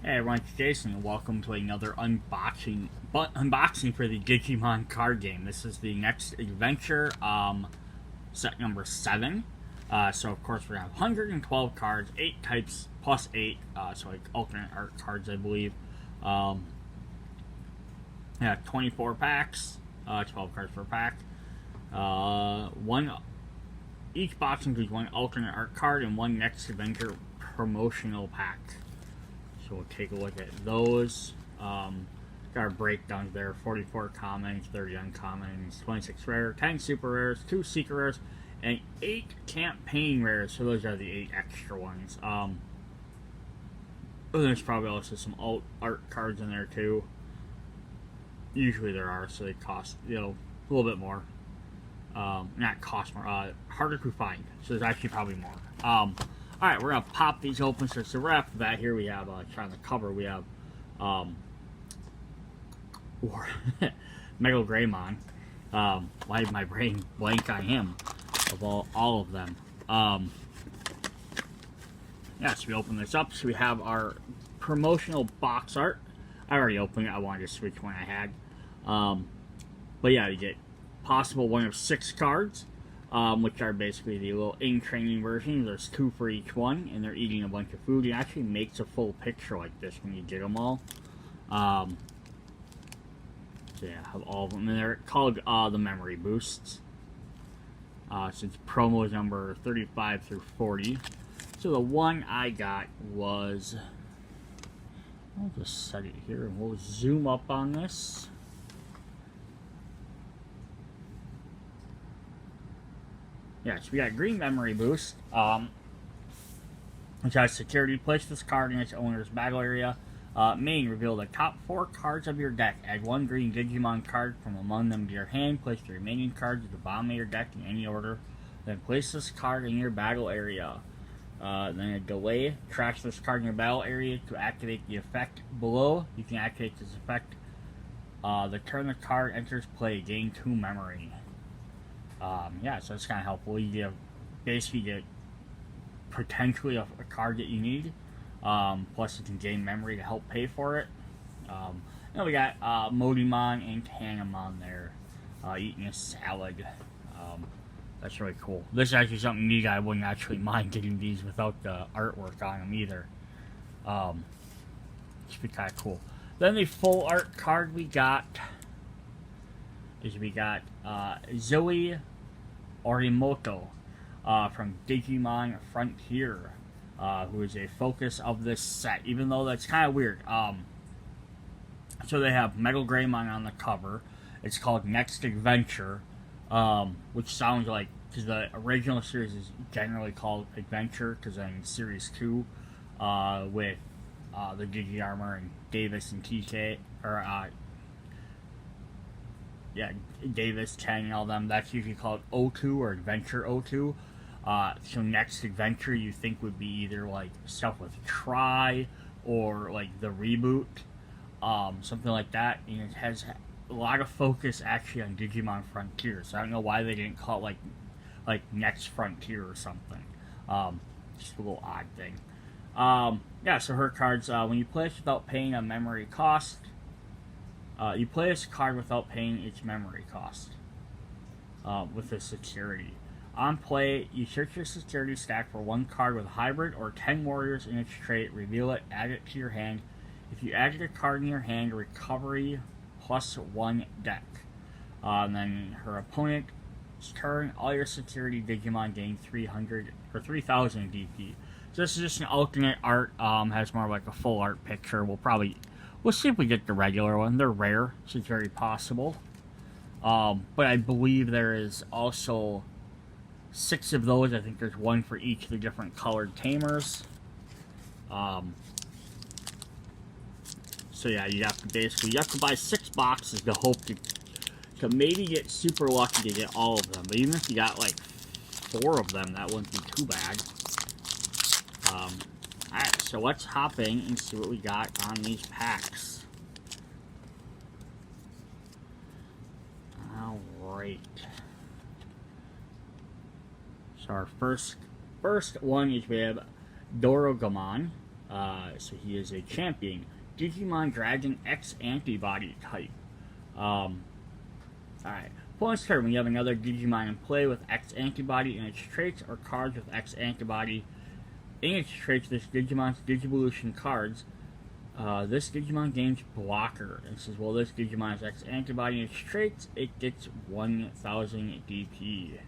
Hey everyone, it's Jason and welcome to another unboxing for the Digimon card game. This is the Next Adventure, set number 7. So of course we're going to have 112 cards, 8 types plus 8, so like alternate art cards I believe. Yeah, 24 packs, 12 cards per pack. Each box includes one alternate art card and one Next Adventure promotional pack. So we'll take a look at those. Got our breakdowns there: 44 commons, 30 uncommons, 26 rare, 10 super rares, 2 secret rares, and 8 campaign rares. So those are the 8 extra ones. There's probably also some alt art cards in there too. Usually there are, so they cost a little bit more. Not cost more, harder to find. So there's actually probably more. Alright, we're going to pop these open. So right off the bat here we have, on the cover, we have, Mega Greymon. Why did my brain blank on him, of all of them? Yeah, so we open this up. So we have our promotional box art. I already opened it. I wanted to switch one I had. But yeah, you get possible one of 6 cards. Which are basically the little in-training versions. There's 2 for each one, and they're eating a bunch of food. It actually makes a full picture like this when you get them all. So yeah, I have all of them, and they're called the memory boosts. Since promo is number 35 through 40. So the one I got was, I'll just set it here, and we'll zoom up on this. Yeah, so we got Green Memory Boost, which has security. Place this card in its owner's battle area. Main, reveal the top 4 cards of your deck. Add 1 green Digimon card from among them to your hand. Place the remaining cards at the bottom of your deck in any order. Then place this card in your battle area. Then a delay. Trash this card in your battle area to activate the effect below. You can activate this effect the turn the card enters play. Gain 2 memory. Yeah, so it's kind of helpful. You basically get potentially a card that you need, plus you can gain memory to help pay for it. Then we got Modimon and Tanamon there, eating a salad. That's really cool. This is actually something neat. I wouldn't actually mind getting these without the artwork on them either. Should be kind of cool. Then the full art card we got is Zoe Orimoto from Digimon Frontier, who is a focus of this set, even though that's kind of weird. So they have Mega Greymon on the cover. It's called Next Adventure, which sounds like, because the original series is generally called Adventure, because in Series 2, with the Digi Armor and Davis and TK, Davis, Chang, and all them, that's usually called O2 or Adventure O2. So Next Adventure you think would be either like stuff with Try or like the reboot, something like that. And it has a lot of focus actually on Digimon Frontier, so I don't know why they didn't call it like Next Frontier or something. Just a little odd thing. Yeah, so her cards, when you play this without paying a memory cost, you play this card without paying its memory cost, with the security. On play, you search your security stack for 1 card with hybrid or 10 warriors in its trait, reveal it, add it to your hand. If you added a card in your hand, recovery +1 deck. And then her opponent's turn, all your security Digimon gain 300 or 3000 DP. So this is just an alternate art, has more like a full art picture. We'll see if we get the regular one. They're rare, so it's very possible. But I believe there is also 6 of those. I think there's 1 for each of the different colored tamers. So yeah, you have to buy 6 boxes to hope to maybe get super lucky to get all of them. But even if you got like 4 of them, that wouldn't be too bad. Alright, so let's hop in and see what we got on these packs. Alright. So our first one is we have Dora Gamon. So he is a champion. Digimon Dragon X antibody type. Alright. Opponent's turn. When you have another Digimon in play with X antibody in its traits or cards with X antibody in its traits, this Digimon's Gigabotion cards. This Digimon gains blocker. And says, well, this Digimon has X antibody in its traits, it gets 1000 DP.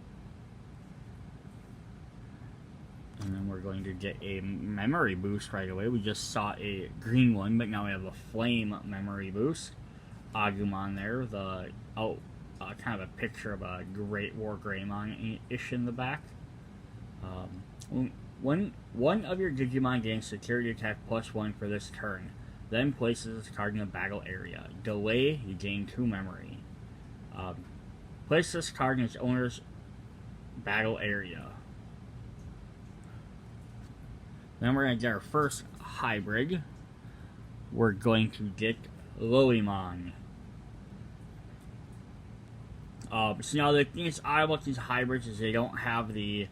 And then we're going to get a memory boost right away. We just saw a green one, but now we have a flame memory boost. Agumon there, the kind of a picture of a Great War Greymon-ish in the back. One of your Digimon gains security attack +1 for this turn, then places this card in the battle area. Delay, you gain 2 memory. Place this card in its owner's battle area. Then we're going to get our first hybrid. We're going to get Leomon. So now the thing that's odd about these hybrids is they don't have the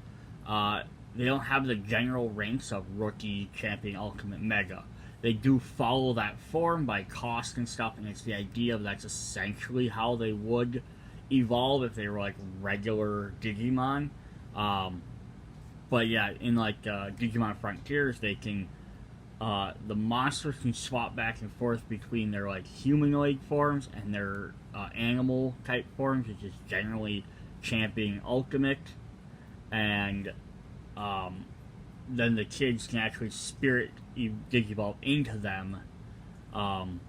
general ranks of Rookie, Champion, Ultimate, Mega. They do follow that form by cost and stuff, and it's the idea of that's essentially how they would evolve if they were like regular Digimon. But yeah, in like Digimon Frontiers, they can the monsters can swap back and forth between their like humanoid forms and their animal type forms, which is generally Champion, Ultimate, and then the kids can actually spirit Digivolve into them, and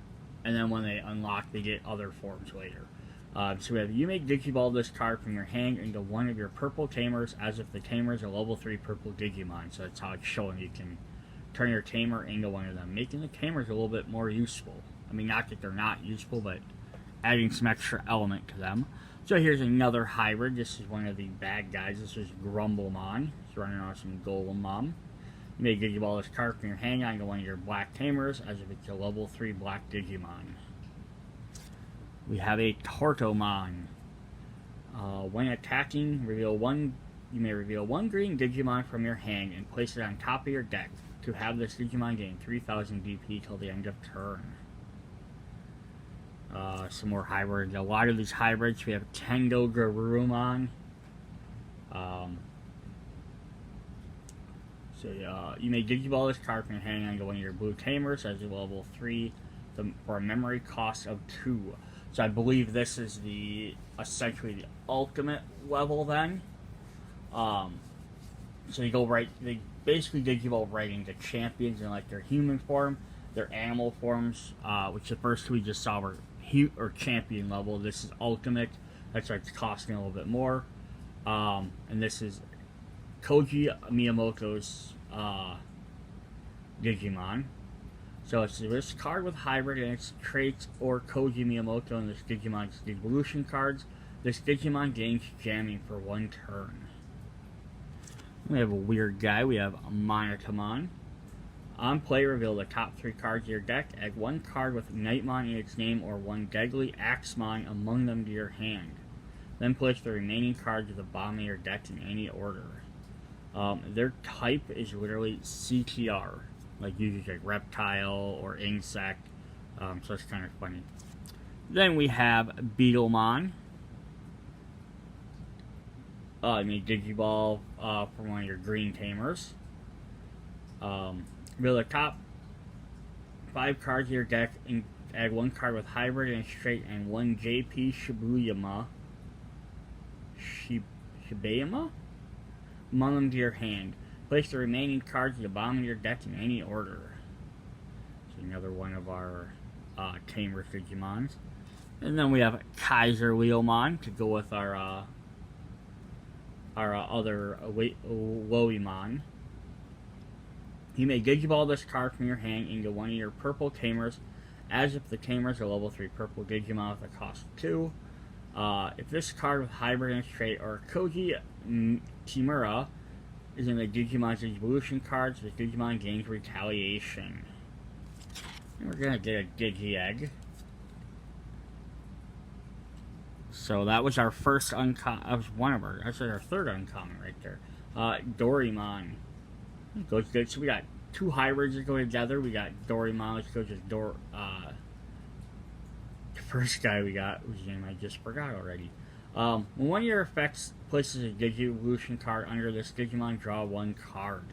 then when they unlock, they get other forms later. So we have, you may Digivolve this card from your hand into one of your purple tamers as if the tamer is a level 3 purple Digimon. So that's how it's showing you can turn your tamer into one of them, making the tamers a little bit more useful. I mean, not that they're not useful, but adding some extra element to them. So here's another hybrid. This is one of the bad guys. This is Grumblemon. He's running on some Golemon. You may Digivolve this card from your hand onto one of your black tamers as if it's a level 3 black Digimon. We have a Tortomon. When attacking, you may reveal one green Digimon from your hand and place it on top of your deck to have this Digimon gain 3000 DP till the end of turn. Some more hybrids. A lot of these hybrids. We have Tendo Garurumon. You may Digivolve this card from your hand onto one of your blue tamers as a level 3 for a memory cost of 2. So I believe this is essentially the ultimate level then. So they basically Digivolve right into champions in like their human form, their animal forms, which the first two we just saw were champion level. This is ultimate. That's why it's costing a little bit more. And this is Koji Miyamoto's Digimon. So it's this card with hybrid and its traits or Koji Miyamoto and this Digimon's Gigabotion cards. This Digimon gains jamming for 1 turn. We have a weird guy. We have Monotamon. On play, reveal the top 3 cards of your deck. Add 1 card with Nightmon in its name or 1 deadly Axemon among them to your hand. Then place the remaining cards of the bottom of your deck in any order. Their type is literally CTR. Like usually like reptile or insect, so it's kind of funny. Then we have Beetlemon. You may Digivolve from one of your green tamers. Reveal the top 5 cards of your deck and add 1 card with hybrid and straight and 1 JP Shibayama among them to your hand. Place the remaining cards at the bottom of your deck in any order. So another one of our tamer Digimons. And then we have Saber Leomon to go with our other Leomon. You may Digivolve this card from your hand into one of your purple tamers as if the tamer is a level 3 purple Digimon with a cost of 2. If this card with hybrid and trait or Koji Kimura is in the Digimon's Evolution cards, the Digimon gains retaliation. And we're gonna get a Digi-Egg. So that was our first uncommon. That was our third uncommon right there. Doraemon. Goes good. So we got two hybrids that go together. We got Doraemon, which goes with the first guy we got, whose name I just forgot already. When one of your effects places a Gigabotion card under this Digimon, draw one card.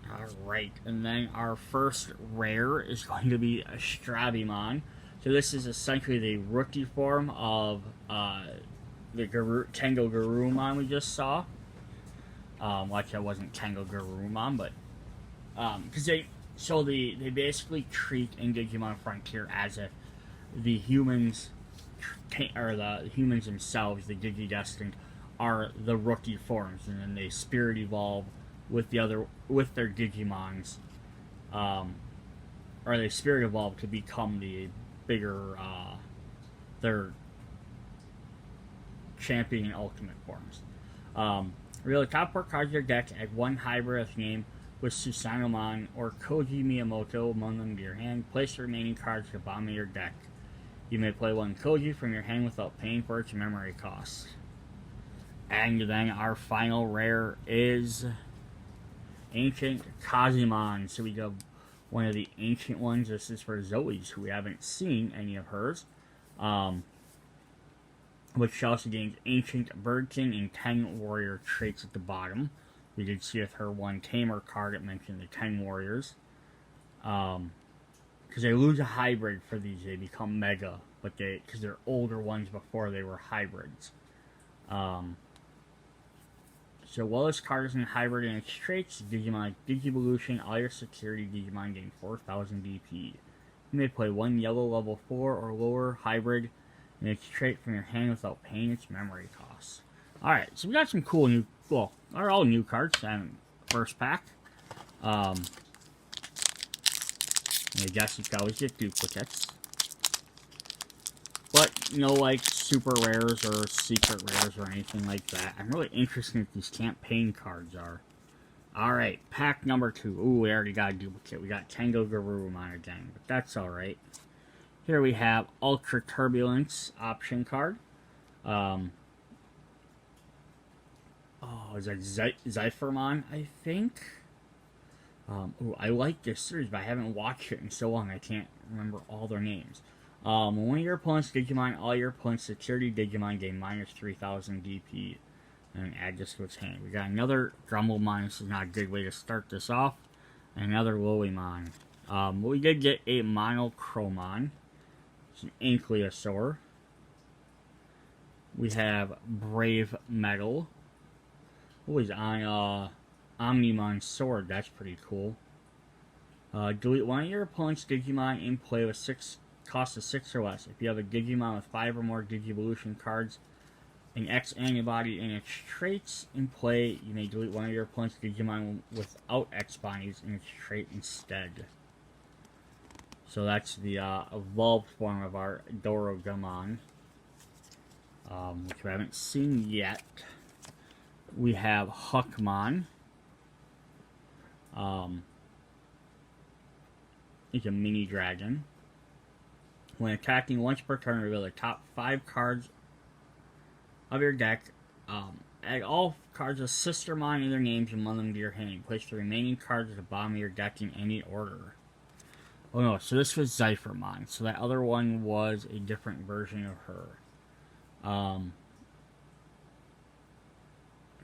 Alright, and then our first rare is going to be a Strabimon. So this is essentially the rookie form of the Tengo Garurumon we just saw. Well, actually, that wasn't Tengo Garurumon, but because they basically treat in Digimon Frontier as if the humans, or the humans themselves, the Digidestined, are the rookie forms, and then they spirit evolve with their Digimons, or they spirit evolve to become the bigger their champion and ultimate forms. Reveal the top 4 cards of your deck, add one hybrid of name with Sasunomon or Koji Miyamoto among them to your hand. Place the remaining cards to the bottom of your deck. You may play one Koji from your hand without paying for its memory cost. And then our final rare is Ancient Kazumon. So we go one of the ancient ones. This is for Zoe's, who we haven't seen any of hers. Which also gains Ancient Bird King and 10 Warrior traits at the bottom. We did see with her one Tamer card, it mentioned the 10 Warriors. Because they lose a hybrid for these, they become Mega. But because they're older ones before they were hybrids. So while this card is in hybrid and its traits, Digimon Gigabotion, all your security Digimon gain 4,000 DP. You may play one yellow level 4 or lower hybrid and its trait from your hand without paying its memory costs. Alright, so we got some cool new, well, they're all new cards and first pack. I guess you can always get duplicates. But, no, like, super rares or secret rares or anything like that. I'm really interested in what these campaign cards are. Alright, pack number 2. Ooh, we already got a duplicate. We got Tengo Garurumon again, but that's alright. Here we have Ultra Turbulence option card. Is that Zyphermon, I think? Ooh, I like this series, but I haven't watched it in so long I can't remember all their names. When one of your opponents Digimon, all your opponents' security Digimon gain minus 3,000 DP. And add this to its hand. We got another Grumblemon. This is not a good way to start this off. And another Weiman. We did get a Monochromon. It's an Ankylosaur. We have Brave Metal. Oh, he's on Omnimon Sword. That's pretty cool. Delete one of your opponent's Digimon in play with cost of 6 or less. If you have a Digimon with 5 or more Gigabotion cards, an X antibody and its traits in play, you may delete one of your opponent's Digimon without X bodies in its trait instead. So that's the evolved form of our Dora Gamon, which we haven't seen yet. We have Huckmon. He's a mini dragon. When attacking once per turn, reveal the top 5 cards of your deck. Add all cards of Sistermon and their names and among them to your hand. Place the remaining cards at the bottom of your deck in any order. Oh no, so this was Zyphermon. So that other one was a different version of her.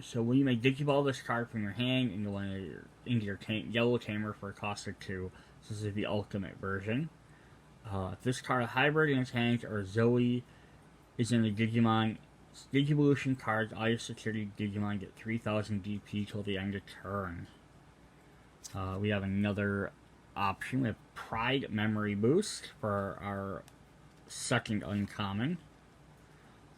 So when you may Digiball this card from your hand into your yellow tamer for a cost of 2. So this is the ultimate version. If this card, a hybrid in its hand, or Zoe is in the Gigabotion cards, all your security Digimon get 3,000 DP till the end of turn. We have another option. We have Pride Memory Boost for our second uncommon.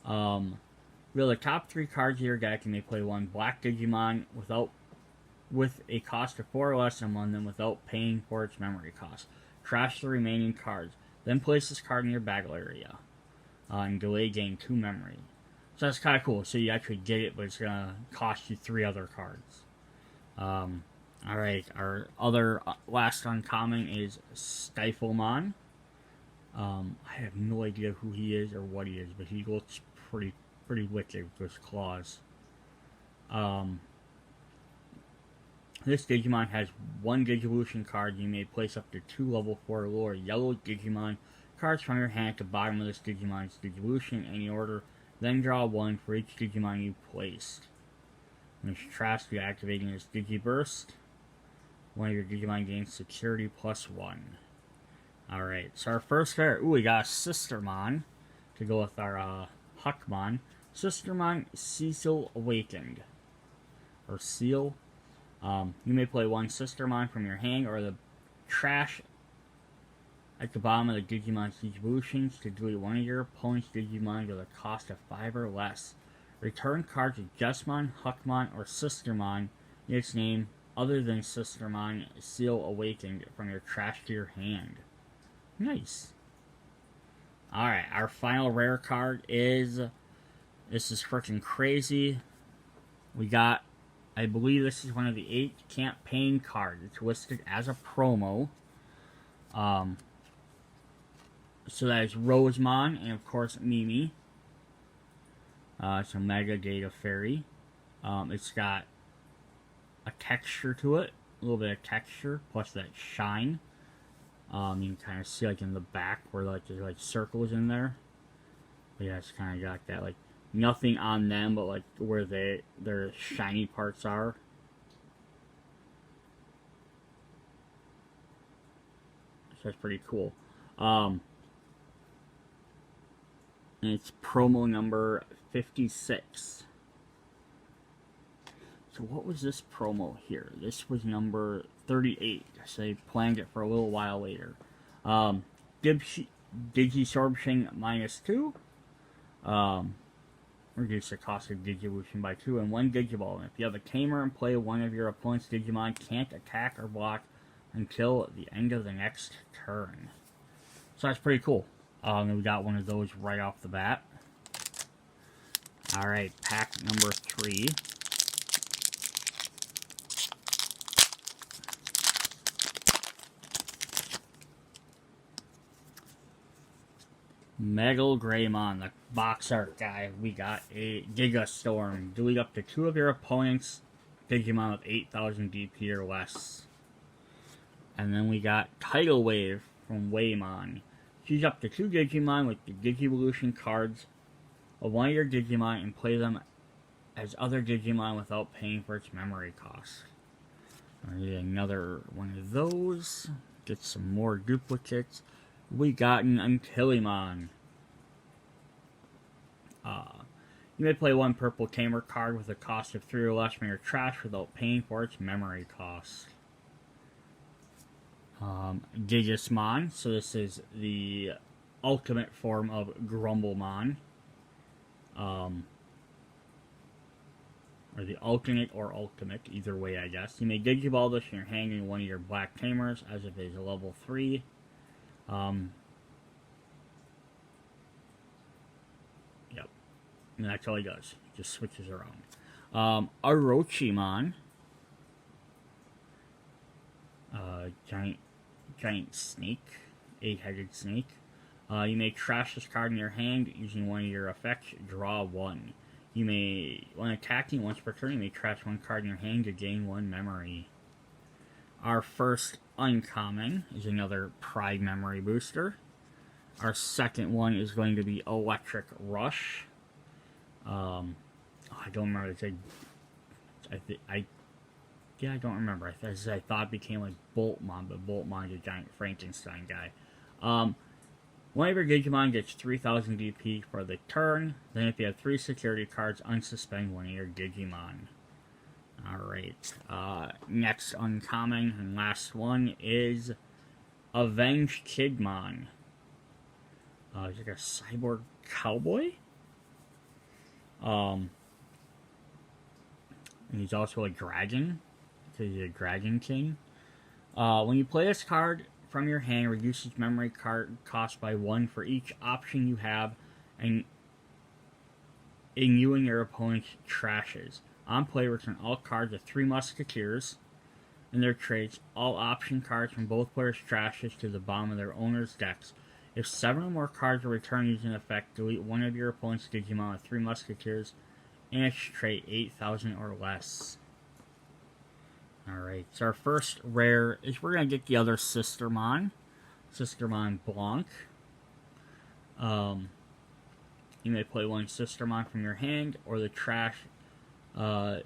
Reveal the top 3 cards of your deck. You may play one Black Digimon with a cost of 4 or less among them without paying for its memory cost. Trash the remaining cards. Then place this card in your battle area. And delay gain 2 memory. So that's kind of cool. So you actually get it, but it's going to cost you 3 other cards. Alright, our other last uncommon is Stiflemon. I have no idea who he is or what he is, but he looks pretty wicked with his claws. This Digimon has one Gigabotion card. You may place up to 2 level 4 lower yellow Digimon cards from your hand to the bottom of this Digimon's Gigabotion in any order. Then draw 1 for each Digimon you placed. When it's trash, you activating this Digiburst. One of your Digimon gains security +1. Alright, so our first pair. Ooh, we got a Sistermon to go with our Huckmon. Sistermon Cecil Awakened. Or Seal. You may play one Sistermon from your hand or the trash at the bottom of the Digimon's Digivolutions to delete one of your opponent's Digimon at a cost of 5 or less. Return cards of Jesmon, Huckmon, or Sistermon in its name other than Sistermon Seal Awakened from your trash to your hand. Nice. Alright, our final rare card is... This is freaking crazy. We got... I believe this is one of the 8 campaign cards. It's listed as a promo. So that is Rosemon and of course Mimi. It's a Mega Data Fairy. It's got a texture to it, a little bit of texture, plus that shine. You can kind of see like in the back where like there's like circles in there. But yeah, it's kind of got that like nothing on them, but like where their shiny parts are. So that's pretty cool. And it's promo number 56. So what was this promo here? This was number 38. So they planned it for a little while later. Digisorbtion -2. Reduce the cost of Digivolution by 2 and 1 Digiball. And if you have a tamer and play, one of your opponent's Digimon can't attack or block until the end of the next turn. So that's pretty cool. We got one of those right off the bat. Alright, pack number 3. Megal Greymon, the box art guy. We got a Giga Storm. Delete up to 2 of your opponent's Digimon with 8,000 DP or less. And then we got Tidal Wave from Weiman. Choose up to 2 Digimon with the Gigabotion cards of one of your Digimon and play them as other Digimon without paying for its memory cost. I need another one of those. Get some more duplicates. We got an Untitled. You may play one purple tamer card with a cost of 3 or less from your trash without paying for its memory cost. Gigasmon, so this is the ultimate form of Grumblemon. Or the alternate or ultimate, either way I guess. You may Digiball this in your hand in one of your black tamers as if it is a level 3. Yep. And that's all he does. He just switches around. Orochimon. Giant snake. 8-headed snake. You may trash this card in your hand using one of your effects. Draw 1. You may, when attacking once per turn, you may trash 1 card in your hand to gain 1 memory. Our first uncommon is another Pride Memory Booster. Our second one is going to be Electric Rush. I don't remember. I don't remember. I thought it became like Boltmon, but Boltmon is a giant Frankenstein guy. One of your Digimon gets 3,000 DP for the turn. Then if you have 3 security cards, unsuspend one of your Digimon. Alright, next uncommon and last one is Avenged Kidmon. He's like a cyborg cowboy. And he's also a dragon, because he's a dragon king. When you play this card from your hand, reduces memory card cost by 1 for each option you have, and in you and your opponent's trashes. On play, return all cards of 3 Musketeers and their traits, all option cards from both players' trashes to the bottom of their owner's decks. If 7 or more cards are returned using effect, delete one of your opponent's Digimon with 3 Musketeers and its trait 8,000 or less. Alright, so our first rare is we're going to get the other Sistermon. Sistermon Blanc. You may play one Sistermon from your hand, or the trash of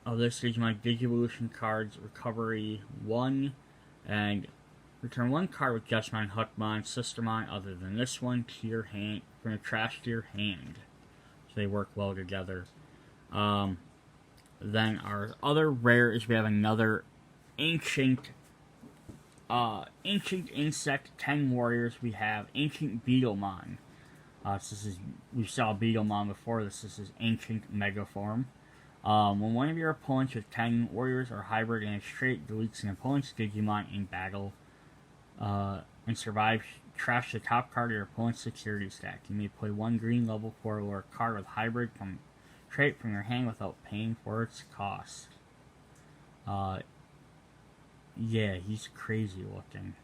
this Digimon Gigabotion Card's Recovery 1, and return one card with Justmon, Hookmon, Sistermon other than this one to your hand, from your trash to your hand. So they work well together. Then our other rare is we have another Ancient Insect 10 Warriors. We have Ancient Beetlemon. We saw Beetlemon before. This is his Ancient Mega Form. When one of your opponents with 10 warriors or hybrid and straight deletes an opponent's Digimon in battle and survives, trash the top card of your opponent's security stack. You may play one green level 4 lore card with hybrid trait from your hand without paying for its cost. Yeah, he's crazy looking.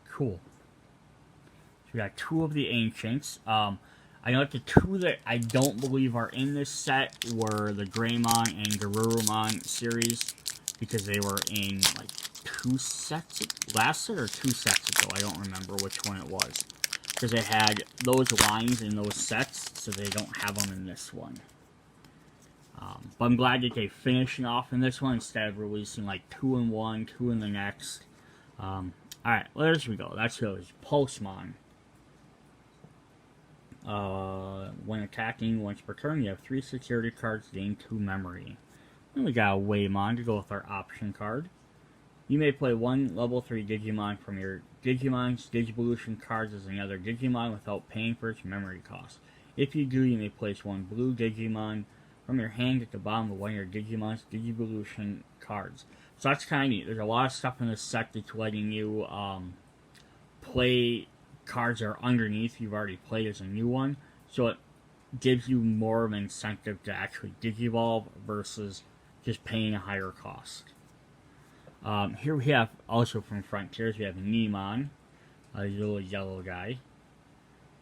Cool. So we got 2 of the Ancients. I know the 2 that I don't believe are in this set were the Greymon and Garurumon series, because they were in like 2 sets last set or 2 sets ago. I don't remember which one it was, because they had those lines in those sets, so they don't have them in this one. But I'm glad that they're finishing off in this one instead of releasing like 2 in one, 2 in the next. Alright, well, there we go. That's goes. Pulsemon. When attacking once per turn, you have 3 security cards, gain 2 memory. Then we got a Weiman to go with our option card. You may play one level 3 Digimon from your Digimon's Gigabotion cards as another Digimon without paying for its memory cost. If you do, you may place one blue Digimon from your hand at the bottom of one of your Digimon's Gigabotion cards. So that's kind of neat. There's a lot of stuff in this set that's letting you play cards that are underneath you've already played as a new one. So it gives you more of an incentive to actually Digivolve versus just paying a higher cost. Here we have, also from Frontiers, we have Neemon, a little yellow guy.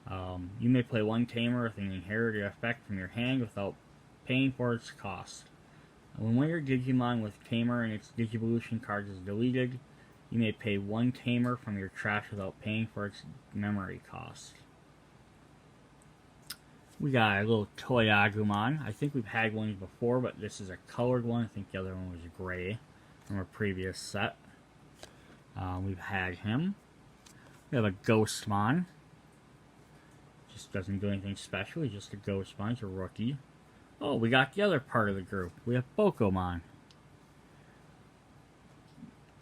You may play one Tamer with an inherited effect from your hand without paying for its cost. When one of your Digimon with Tamer and its Gigabotion cards is deleted, you may pay one Tamer from your trash without paying for its memory cost. We got a little toy Agumon. I think we've had one before, but this is a colored one. I think the other one was gray from a previous set. We've had him. We have a Ghostmon. Just doesn't do anything special. He's just a Ghostmon. He's a rookie. Oh, we got the other part of the group. We have Bokomon.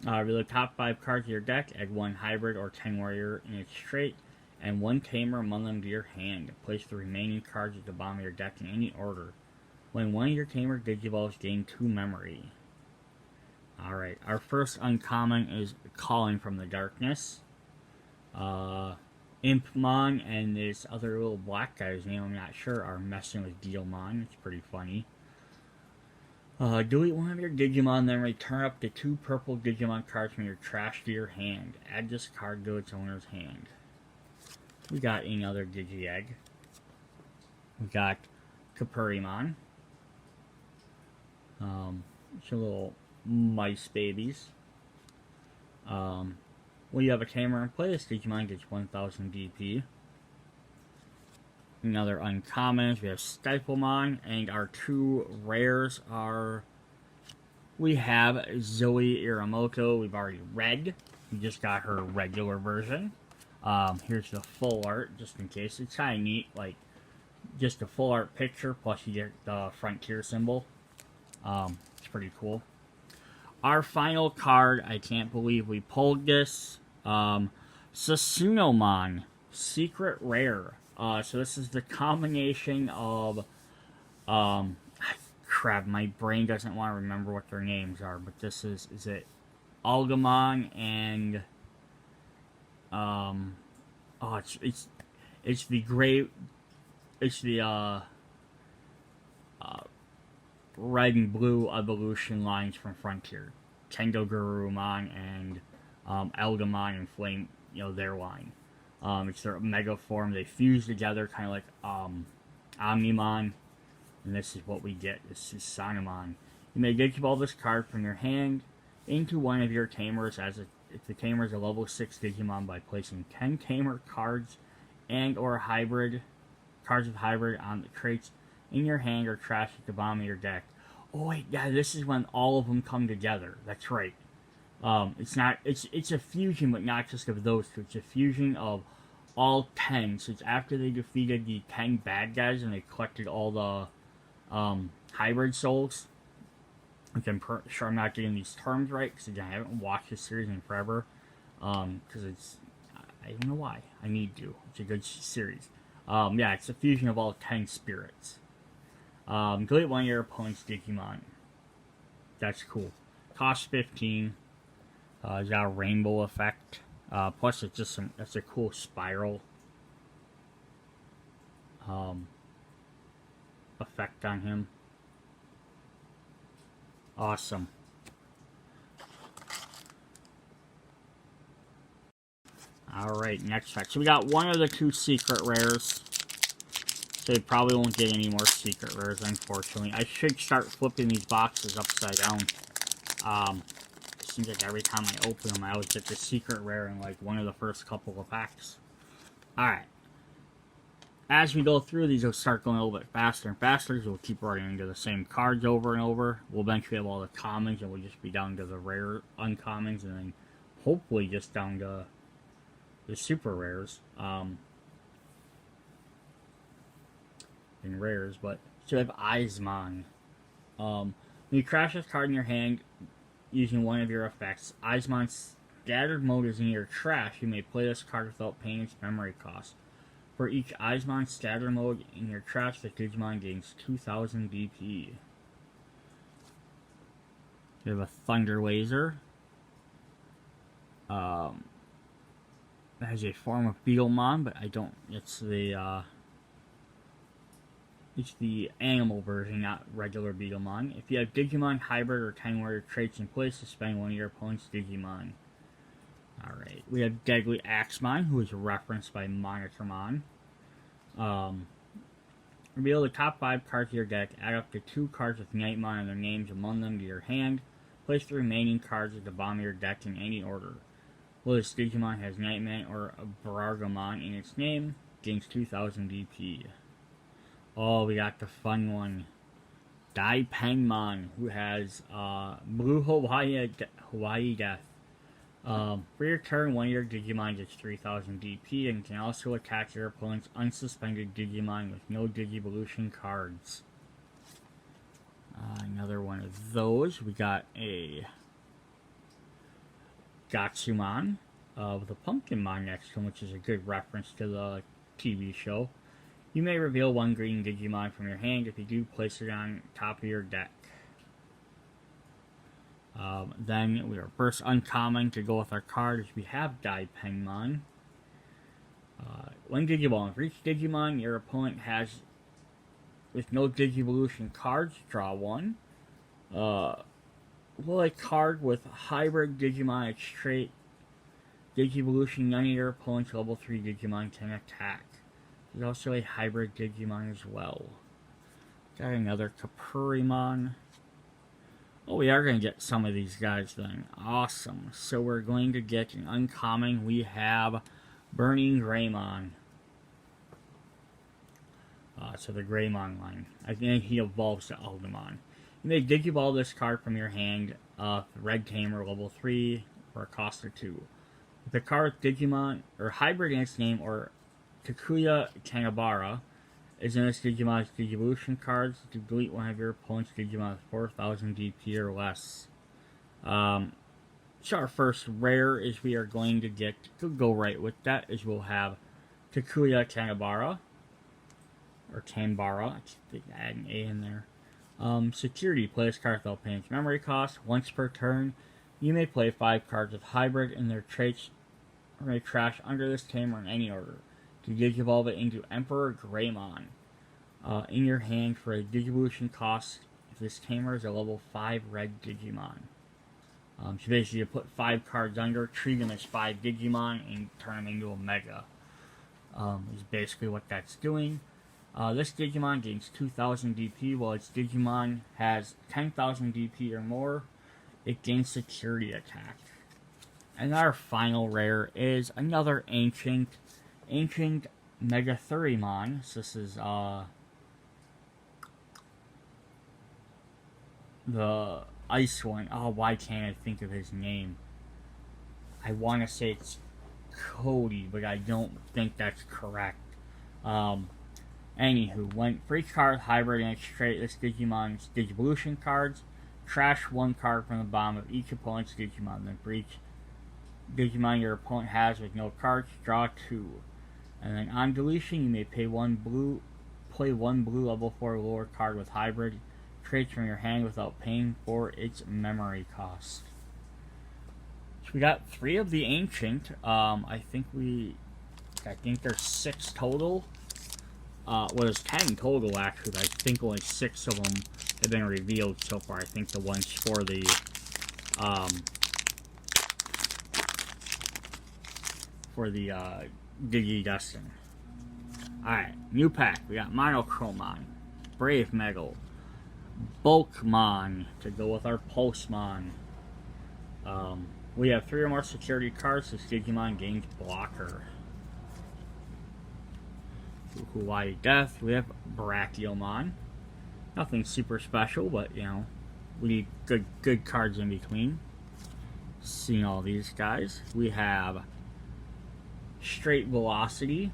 Reveal the top 5 cards of your deck, add 1 hybrid or 10 warrior in its trait, and 1 tamer among them to your hand. Place the remaining cards at the bottom of your deck in any order. When one of your tamer digivolves, gain 2 memory. Alright, our first uncommon is Calling from the Darkness. Impmon and this other little black guy's name, I'm not sure, are messing with Dealmon. It's pretty funny. Delete one of your Digimon, then return up to 2 purple Digimon cards from your trash to your hand. Add this card to its owner's hand. We got another Digi-Egg. We got Kapurimon. Some little mice babies. When you have a tamer in play, this Digimon gets 1000 DP. Another uncommon, we have Stiflemon, and our 2 rares are, we have Zoe Iramoto, we've already read. We just got her regular version. Here's the full art, just in case. It's kind of neat, like, just a full art picture, plus you get the Frontier symbol. It's pretty cool. Our final card, I can't believe we pulled this. Sasunomon, Secret Rare. So this is the combination of, crap, my brain doesn't want to remember what their names are, but this is it Algamon and, it's the gray, it's the, red and blue evolution lines from Frontier. Kendo Garurumon and, Algamon and Flame, their line. It's their mega form. They fuse together, kind of like Omnimon. And this is what we get. This is Sasunomon. You may Digiball this card from your hand into one of your tamers if the tamer is a level 6 Digimon by placing 10 tamer cards and or cards of hybrid on the traits in your hand or trash at the bottom of your deck. Oh wait, yeah, this is when all of them come together. That's right. It's a fusion, but not just of those two. It's a fusion of all 10. So it's after they defeated the 10 bad guys and they collected all the hybrid souls. Which I'm sure I'm not getting these terms right, because again, I haven't watched this series in forever. Because I don't know why. I need to. It's a good series. Yeah, it's a fusion of all 10 spirits. Delete one of your opponent's Digimon. That's cool. Cost 15. It's got a rainbow effect. Plus, it's just that's a cool spiral effect on him. Awesome. Alright, next fact. So we got one of the 2 secret rares. So you probably won't get any more secret rares, unfortunately. I should start flipping these boxes upside down. It seems like every time I open them, I always get the secret rare in like one of the first couple of packs. Alright. As we go through these, they'll start going a little bit faster and faster, because we'll keep running into the same cards over and over. We'll eventually have all the commons, and we'll just be down to the rare uncommons, and then hopefully just down to the super rares. In rares, but so we have Isomon. When you crash this card in your hand using one of your effects, Isomon's scattered mode is in your trash. You may play this card without paying its memory cost. For each Isomon scatter mode in your trash, the Digimon gains 2,000 BP. We have a Thunder Laser. That has a form of Beetlemon, but I don't. It's the animal version, not regular Beetlemon. If you have Digimon, Hybrid, or 10 warrior traits in place, suspend one of your opponent's Digimon. Alright, we have Deadly Axemon, who is referenced by Monitormon. Reveal the top 5 cards of your deck, add up to 2 cards with Nightmon and their names among them to your hand. Place the remaining cards at the bottom of your deck in any order. Well, this Digimon has Nightman or Grumblemon in its name, gains 2,000 DP. Oh, we got the fun one. Daipengmon, who has Blue Hawaii Death. For your turn, one of your Digimon gets 3,000 DP and can also attack your opponent's unsuspended Digimon with no Gigabotion cards. Another one of those. We got a Kakumon with a Pumpkinmon next to him, which is a good reference to the TV show. You may reveal one green Digimon from your hand. If you do, place it on top of your deck. Then we are first uncommon to go with our card is we have Daipengmon. One Digimon. For each Digimon your opponent has with no Gigabotion cards, draw one. Will a card with hybrid Digimon its trait Gigabotion, none of your opponent's level 3 Digimon can attack. There's also a hybrid Digimon as well. Got another Kapurimon. Oh, we are going to get some of these guys then. Awesome. So we're going to get an uncommon. We have Burning Greymon. So the Greymon line. I think he evolves to Aldemon. You may Digiball this card from your hand. Red Tamer, level 3, for a cost of 2. If the card with Digimon, or hybrid in its name, or Takuya Tanabara, is in this Digimon's Gigabotion cards to delete one of your opponent's Digimon with 4,000 DP or less. So our first rare is we are going to get, to go right with that, is we'll have Takuya Tanabara, or Tanbara, I add an A in there. Security, play this card without paying its memory cost. Once per turn, you may play 5 cards with hybrid and their traits or may trash under this tamer in any order. To Digivolve it into Emperor Greymon in your hand for a Gigabotion cost if this tamer is a level 5 red Digimon. So basically you put 5 cards under, treat them as 5 Digimon, and turn them into a Mega. Is basically what that's doing. This Digimon gains 2000 DP, while its Digimon has 10,000 DP or more. It gains security attack. And our final rare is another Ancient Mega Thurimon. So this is the ice one. Oh, why can't I think of his name? I want to say it's Cody, but I don't think that's correct. Anywho, when for each card hybrid and straight, this Digimon's Gigabotion cards, trash one card from the bottom of each opponent's Digimon. Then for each Digimon your opponent has with no cards, draw 2. And then on deletion, you may play one blue level 4 lower card with hybrid traits from your hand without paying for its memory cost. So we got 3 of the Ancient. I think there's 6 total. Well, there's 10 total actually, but I think only 6 of them have been revealed so far. I think the ones for the Digidestin. Alright, new pack. We got Monochromon, Brave Megal, Bulkmon to go with our Pulsemon. We have 3 or more security cards. This Digimon gains Blocker. Hawaii Death. We have Brachiomon. Nothing super special, but you know, we need good cards in between. Seeing all these guys, we have Straight Velocity.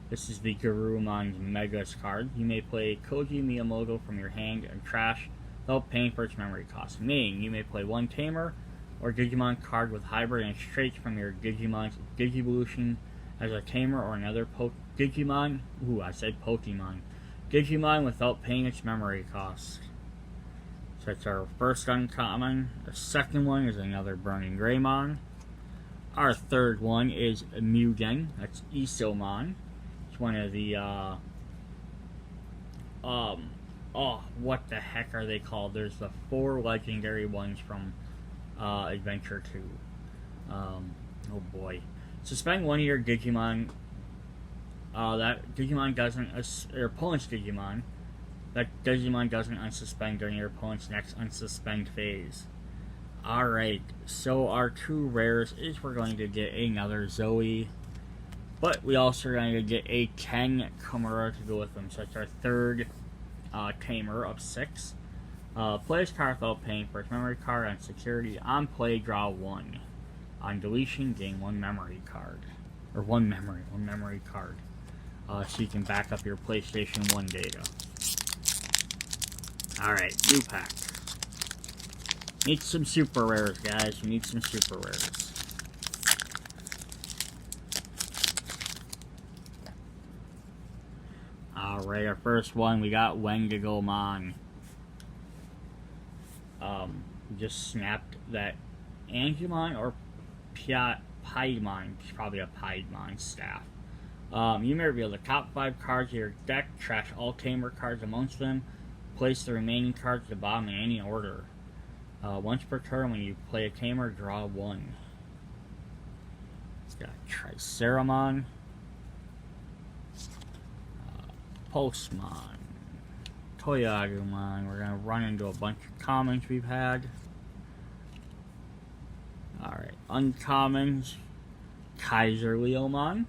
This is the Garumon's Megas card. You may play Koji Miyamoto from your hand and trash without paying for its memory cost. Meaning, you may play one Tamer or Digimon card with hybrid and traits from your Digimon's Gigabotion as a Tamer or another Digimon. Ooh, I said Pokemon. Digimon without paying its memory cost. So that's our first uncommon. The second one is another Burning Greymon. Our third one is Mugen. That's Isomon. It's one of the what the heck are they called? There's the 4 legendary ones from Adventure 2. Oh boy. Suspend one of your Digimon. That Digimon doesn't, your opponent's Digimon. That Digimon doesn't unsuspend during your opponent's next unsuspend phase. Alright, so our 2 rares is we're going to get another Zoe, but we also are going to get a Ken Kimura to go with them. So that's our third Tamer of 6. Play this card without paying for its memory card. On security, on play, draw 1. On deletion, gain 1 memory card. Or one memory card. So you can back up your PlayStation 1 data. Alright, new pack. Need some super rares, guys. You need some super rares. Alright, our first one, we got Wengagomon. Just snapped that Angemon or Piedmon. It's probably a Piedmon staff. You may reveal the top 5 cards of your deck, trash all Tamer cards amongst them, place the remaining cards at the bottom in any order. Once per turn, when you play a Tamer, draw 1. Got Triceramon, Pulsemon, Toyagumon. We're going to run into a bunch of commons we've had. Alright, uncommons, Saber Leomon,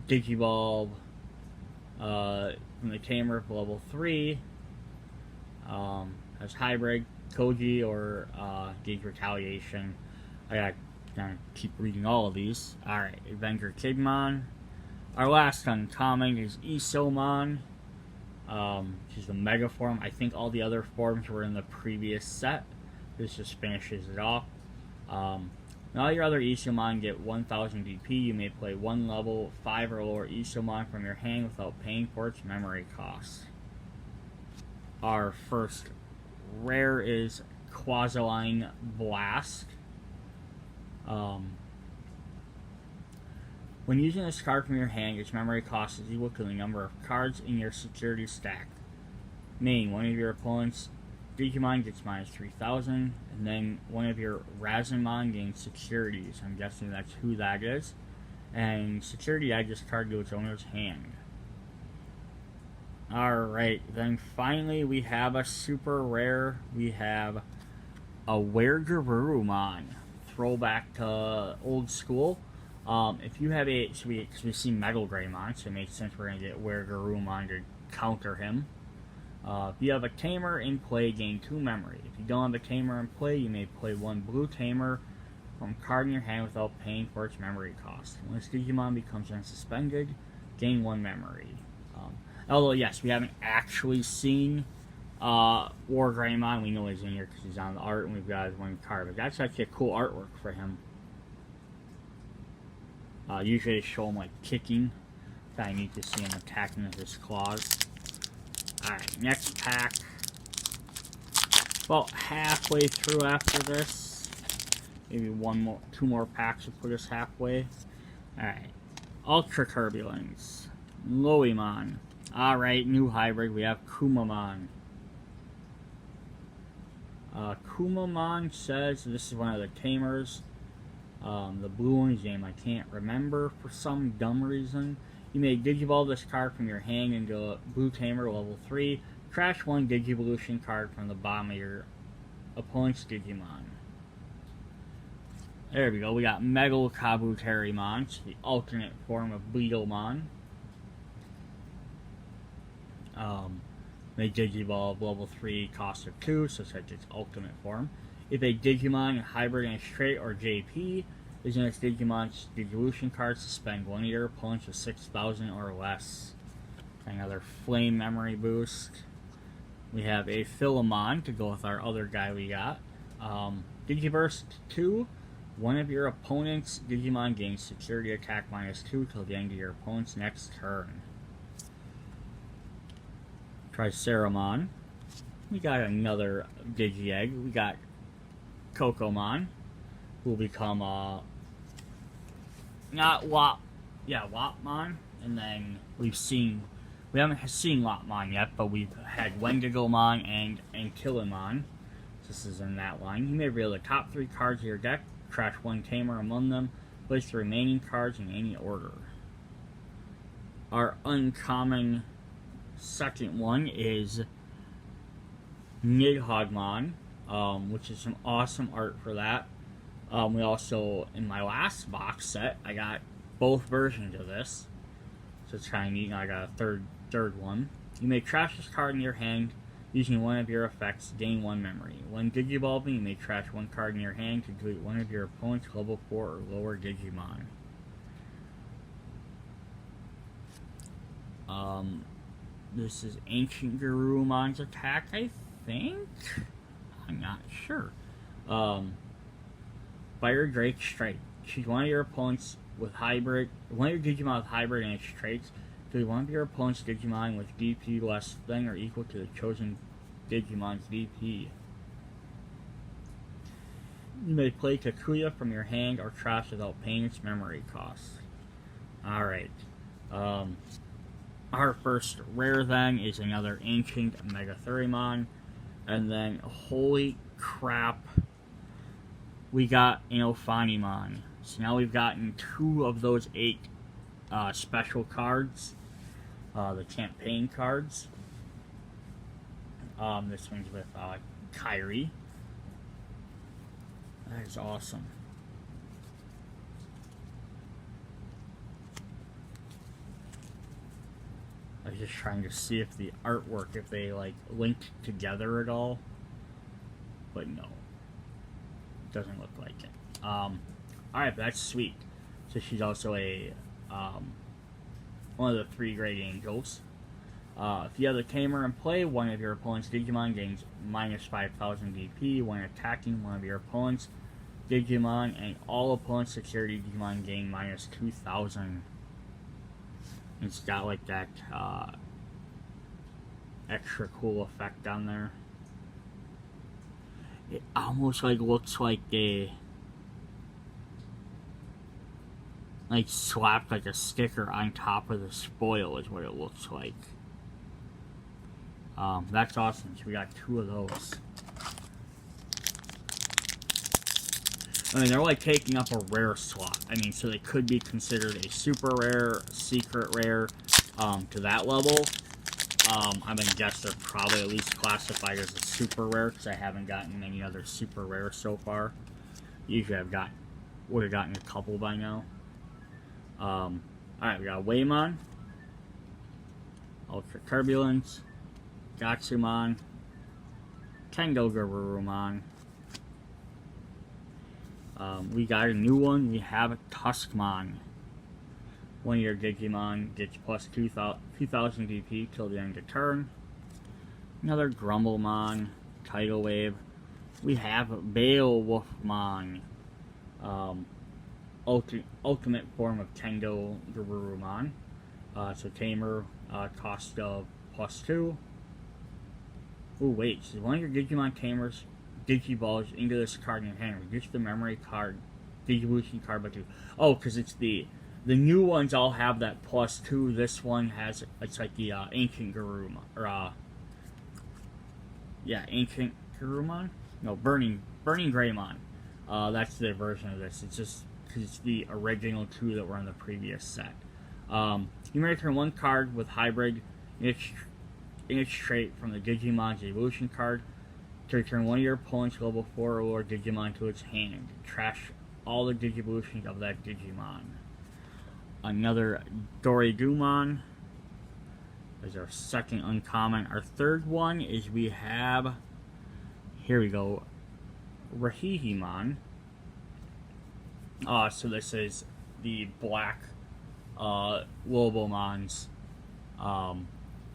Digibulb, from the Tamer for level 3, as hybrid, Koji or Gauge Retaliation. I gotta keep reading all of these. Alright, Avenged Kidmon. Our last uncommon is Isomon, which is the Mega form. I think all the other forms were in the previous set. This just finishes it off. All your other Isomon get 1000 DP. You may play 1 level 5 or lower Isomon from your hand without paying for its memory cost. Our first rare is Quasaline Blast. When using this card from your hand, its memory cost is equal to the number of cards in your security stack. Meaning, one of your opponent's Digimon gets minus 3000, and then one of your Razumon gains securities. I'm guessing that's who that is. And security, add this card to its owner's hand. Alright, then finally we have a super rare. We have a Garurumon. Throwback to old school. If you have a, so we've seen Metal Greymon, so it makes sense we're going to get Garurumon to counter him. If you have a tamer in play, gain 2 memory. If you don't have a tamer in play, you may play 1 blue tamer from a card in your hand without paying for its memory cost. When this Digimon becomes unsuspended, gain 1 memory. Although, yes, we haven't actually seen War Greymon. We know he's in here because he's on the art and we've got his 1 card. But that's actually a cool artwork for him. Usually they show him like kicking. I need to see him attacking with his claws. Alright, next pack. About halfway through after this. Maybe 2 more packs will put us halfway. Alright. Ultra Turbulence. Loemon. Alright, new hybrid. We have Kumamon. Kumamon says this is one of the tamers. The blue one's name I can't remember for some dumb reason. You may Digiball this card from your hand into a blue tamer level 3. Trash 1 Gigabotion card from the bottom of your opponent's Digimon. There we go. We got Metal Kabuterimon, the alternate form of Beetlemon. They Digiball level 3 cost of 2, so such its ultimate form. If a Digimon hybrid in a straight or JP is in its Digimon's Gigabotion card, suspend 1 of your opponents with 6,000 or less. Another flame memory boost. We have a Philemon to go with our other guy we got. Digiburst 2. 1 of your opponent's Digimon gains security attack -2 till the end of your opponent's next turn. Triceramon. We got another Digi-Egg. We got Kakumon, who will become Wapmon, and then we haven't seen Lopmon yet, but we've had Wendigomon and Killimon. This is in that line. You may reveal the top 3 cards of your deck, trash 1 tamer among them, place the remaining cards in any order. Our uncommon second one is Nidhoggmon, which is some awesome art for that. We also, in my last box set, I got both versions of this, so it's kind of neat. I got a third one. You may trash this card in your hand using 1 of your effects, gain 1 memory. When Digivolving, you may trash 1 card in your hand to delete 1 of your opponent's level 4 or lower Digimon. This is Ancient Garurumon's attack, I think? I'm not sure. Fire Drake Strike. Choose 1 of your opponents with hybrid, 1 of your Digimon with hybrid and its traits. Delete 1 of your opponent's Digimon with DP less than or equal to the chosen Digimon's DP. You may play Kakuya from your hand or trash without paying its memory cost. Alright. Our first rare then is another Ancient Megatherimon. And then, holy crap, we got an Ophanimon. So now we've gotten 2 of those 8 special cards. The campaign cards. This one's with Kyrie. That is awesome. I was just trying to see if the artwork, if they like linked together at all, but no, it doesn't look like it. Alright, but that's sweet. So she's also a one of the 3 great angels. If you have the tamer in play, 1 of your opponent's Digimon gains -5,000 DP when attacking 1 of your opponent's Digimon, and all opponents' security Digimon gain -2,000. It's got like that extra cool effect on there. It almost like looks like they like slapped like a sticker on top of the spoil is what it looks like. That's awesome. So we got 2 of those. I mean, they're like taking up a rare slot. I mean, so they could be considered a super rare, secret rare, to that level. I mean, guess they're probably at least classified as a super rare because I haven't gotten many other super rares so far. Usually would have gotten a couple by now. Alright, we got Weiman, Ultra Turbulence, Axemon, Tendo Garurumon. We got a new one. We have Tuskmon. One of your Digimon gets plus 2000 DP till the end of turn. Another Grumblemon, Tidal Wave. We have Beowulfmon, ultimate form of Tendo Garurumon. So Tamer, cost of plus 2. Oh wait, so one of your Digimon Tamers Digiballs into this card in your hand. Reduce the memory card, Gigabotion Card by 2. Oh, because it's the new ones all have that plus 2. This one has, it's like the Ancient Garurumon, or yeah, Ancient Garurumon? No, Burning Greymon. That's the version of this. It's just because it's the original 2 that were in the previous set. You may return one card with hybrid in its trait from the Digimon's Evolution card to return one of your opponent's level 4 or lower Digimon to its hand. Trash all the Digivolutions of that Digimon. Another Dora Gamon is our second uncommon. Our third one is we have, here we go, Rahihimon. So this is the black Lobomon's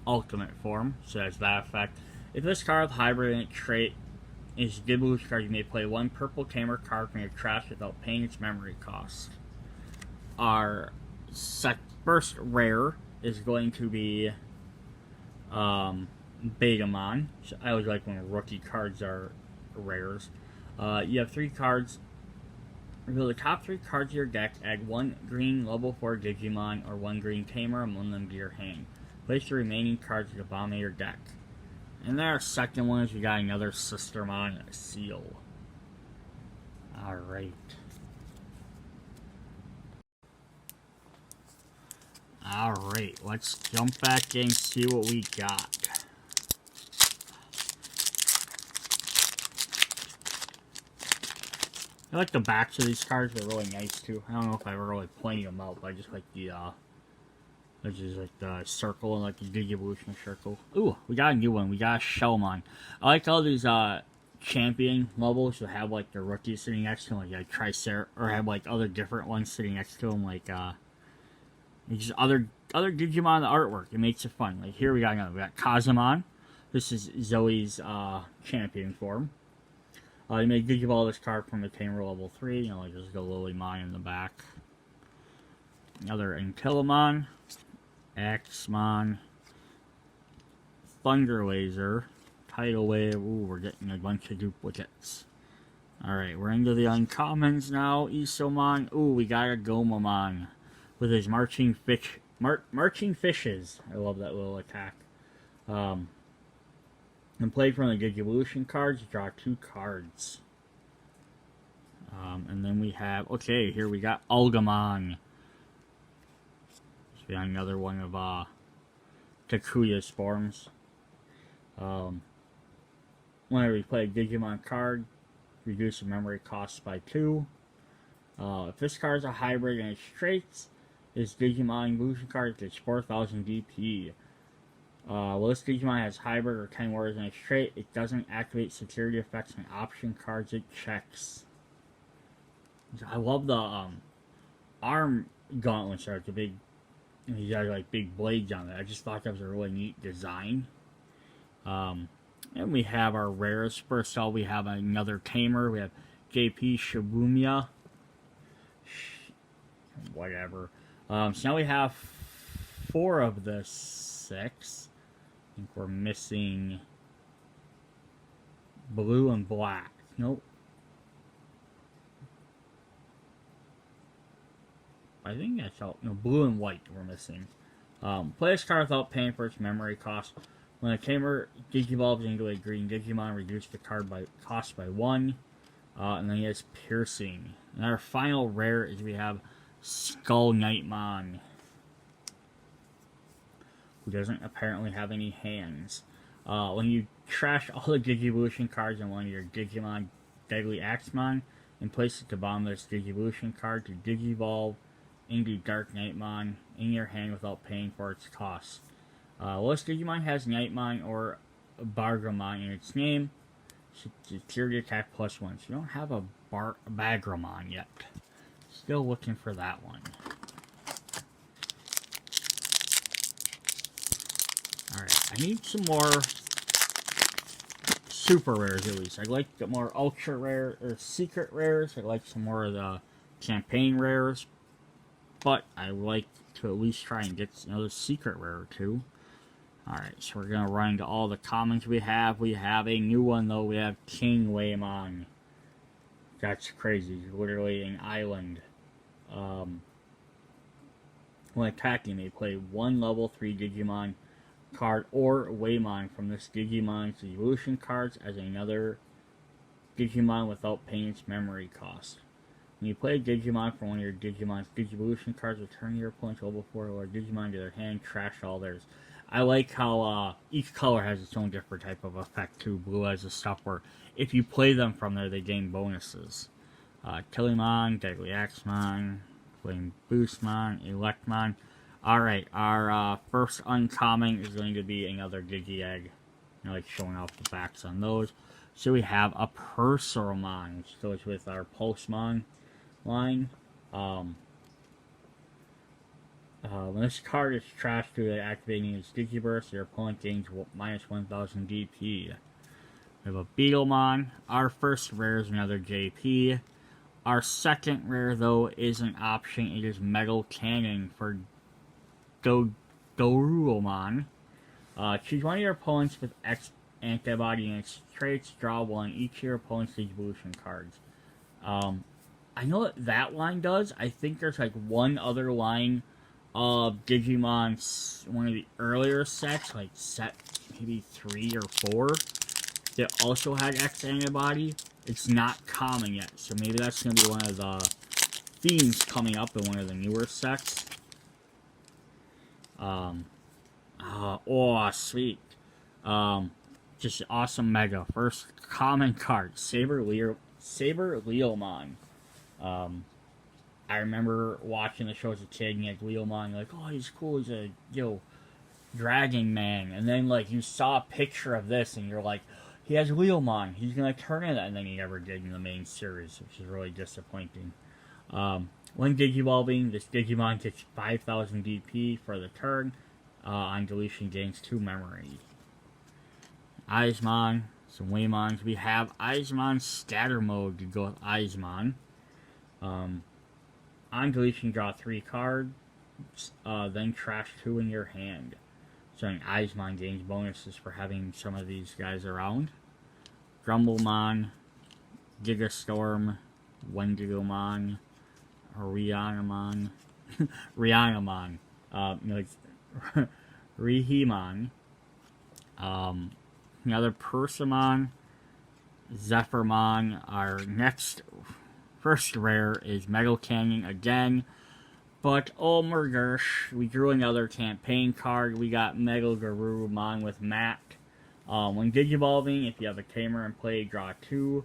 ultimate form, so that's that effect. If this card with hybrid in its trait is a Gigabotion card, you may play one purple Tamer card from your trash without paying its memory cost. Our first rare is going to be Betamon. So I always like when rookie cards are rares. You have 3 cards. Reveal the top 3 cards of your deck. Add 1 green level 4 Digimon or 1 green Tamer among them to your hand. Place the remaining cards at the bottom of your deck. And then our second one is we got another Sistermon Seal. Alright. Alright, let's jump back in and see what we got. I like the backs of these cards, they're really nice too. I don't know if I ever really pointed them out, but I just like the which is like the circle and like the Gigabotion circle. Ooh, we got a new one. We got a Shellmon. I like all these champion levels that have like the rookies sitting next to them, like Tricer, or have like other different ones sitting next to them, like just other Digimon in the artwork. It makes it fun. Like here we got another. We got Kazumon. This is Zoe's champion form. You may Digiball this card from a Tamer level 3. You know, like just go Lilymon in the back. Another Antilamon. Axemon, Thunder Laser, Tidal Wave. Ooh, we're getting a bunch of duplicates. Alright, we're into the uncommons now. Isomon. Ooh, we got a Gomamon with his marching fishes. I love that little attack. And play from the Gigabotion cards, draw 2 cards. And then we have, okay, here we got Ulgamon. We got another one of Takuya's forms. Whenever you play a Digimon card, reduce the memory cost by 2. If this card is a hybrid and its traits, this Digimon evolution card gets 4000 DP. Well, this Digimon has hybrid or 10 words in its trait, it doesn't activate security effects and option cards it checks. I love the arm gauntlets are the big. And he's got like big blades on it. I just thought that was a really neat design. And we have our rares. First of all, we have another Tamer. We have JP Shibuya. Whatever. So now we have 4 of the 6. I think we're missing blue and black. Nope. I think that's all. No, blue and white we're missing. Play this card without paying for its memory cost. When a Tamer Digivolves into a green Digimon, reduce the card by cost by 1. And then he has Piercing. And our final rare is we have Skull Knightmon, who doesn't apparently have any hands. When you trash all the Gigabotion cards in one of your Digimon Deadly Axemon and place it to bottom this Gigabotion card to Digivolve into Dark Knightmon in your hand without paying for its cost. Most Digimon has Knightmon or Bargramon in its name. Security attack +1. So you don't have a Bagramon yet. Still looking for that one. Alright, I need some more super rares at least. I'd like to get more ultra rare or secret rares. I'd like some more of the campaign rares. But I would like to at least try and get another secret rare or two. Alright, so we're going to run into all the commons we have. We have a new one though. We have King Weiman. That's crazy. Literally an island. When attacking, they play one level 3 Digimon card or Weiman from this Digimon's evolution cards as another Digimon without paying its memory cost. When you play a Digimon from one of your Digimon's Digivolution cards, return your opponent's level 4 or Digimon to their hand, trash all theirs. I like how each color has its own different type of effect too. Blue has the stuff where if you play them from there, they gain bonuses. Killimon, Deadly Axemon, Flame Boostmon, Electmon. Alright, our first uncommon is going to be another Digi-Egg. I like showing off the backs on those. So we have a Persormon, which goes with our Pulsemon line. When this card is trashed due to activating its Digiburst, your opponent gains minus 1000 DP. We have a Beetlemon. Our first rare is another JP. Our second rare, though, is an option. It is Metal Cannon for Dorulomon. Choose one of your opponents with X antibody and its traits. Draw one each of your opponent's Digivolution cards. I know what that line does. I think there's like one other line of Digimon, one of the earlier sets, like set maybe 3 or 4, that also had X antibody. It's not common yet, so maybe that's going to be one of the themes coming up in one of the newer sets. Oh, sweet. Just awesome mega. First common card, Saber Leomon. I remember watching the show as a kid, and you had Leomon, like, oh, he's cool, he's a, dragon man. And then, like, you saw a picture of this, and you're like, he has Leomon, he's gonna turn into that, and then he never did in the main series, which is really disappointing. When Digivolving, this Digimon gets 5000 DP for the turn. On deletion, gains 2 memory. Isomon, some Weimons. We have Isomon Scatter Mode to go with Isomon. On deletion, draw 3 cards, then trash 2 in your hand. So an Isomon gains bonuses for having some of these guys around. Grumblemon, Gigastorm, Wendigomon, Rhiannomon, Rihimon, another Persimon, Zephyrmon. Our next first rare is Metal Canyon again, but oh my gosh, we drew another campaign card. We got Metal Garurumon with Matt. When Digivolving, if you have a tamer and play, draw 2.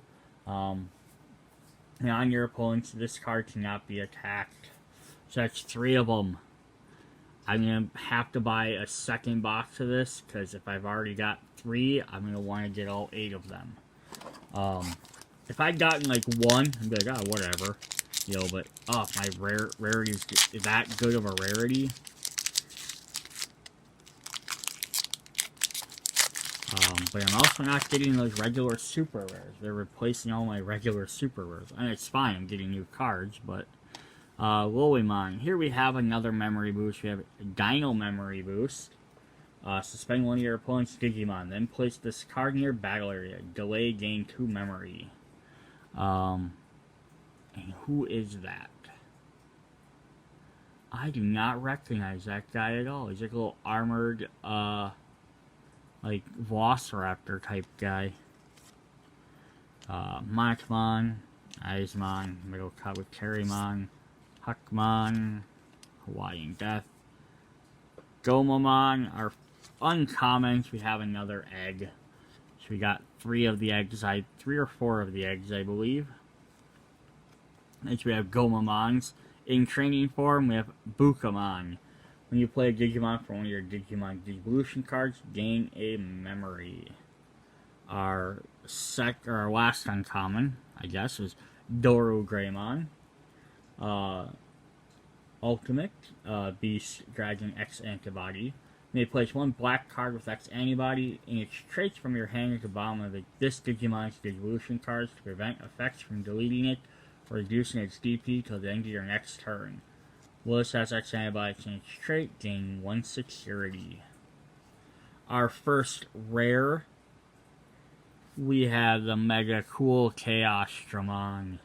And on your opponents, this card cannot be attacked. So that's 3 of them. I'm going to have to buy a second box of this, because if I've already got 3, I'm going to want to get all 8 of them. If I'd gotten like 1, I'd be like, oh, whatever. But, oh, my rarity is that good of a rarity. But I'm also not getting those regular super rares. They're replacing all my regular super rares. And it's fine, I'm getting new cards, but Weiman. Here we have another memory boost. We have a Dino memory boost. Suspend one of your opponent's Digimon, then place this card in your battle area. Delay, gain 2 memory. And who is that? I do not recognize that guy at all. He's like a little armored, like Velociraptor type guy. Monachmon, Isomon, Middle Kabuterimon, Kakumon, Hawaiian Death, Kumamon. Our uncommons, we have another egg. So we got 3 of the eggs, 3 or 4 of the eggs, I believe. Next we have Gomamons. In training form, we have Bukamon. When you play a Digimon for one of your Digimon Gigabotion cards, gain a memory. Our last uncommon, I guess, is Dora Gamon. Ultimate, Beast Dragon X Antibody. You may place 1 black card with X Antibody and its traits from your hand at the bottom of this Digimon's Gigabotion cards to prevent effects from deleting it or reducing its DP till the end of your next turn. Willis has X Antibody and its trait, gain 1 security. Our first rare, we have the Mega Cool Chaosdramon.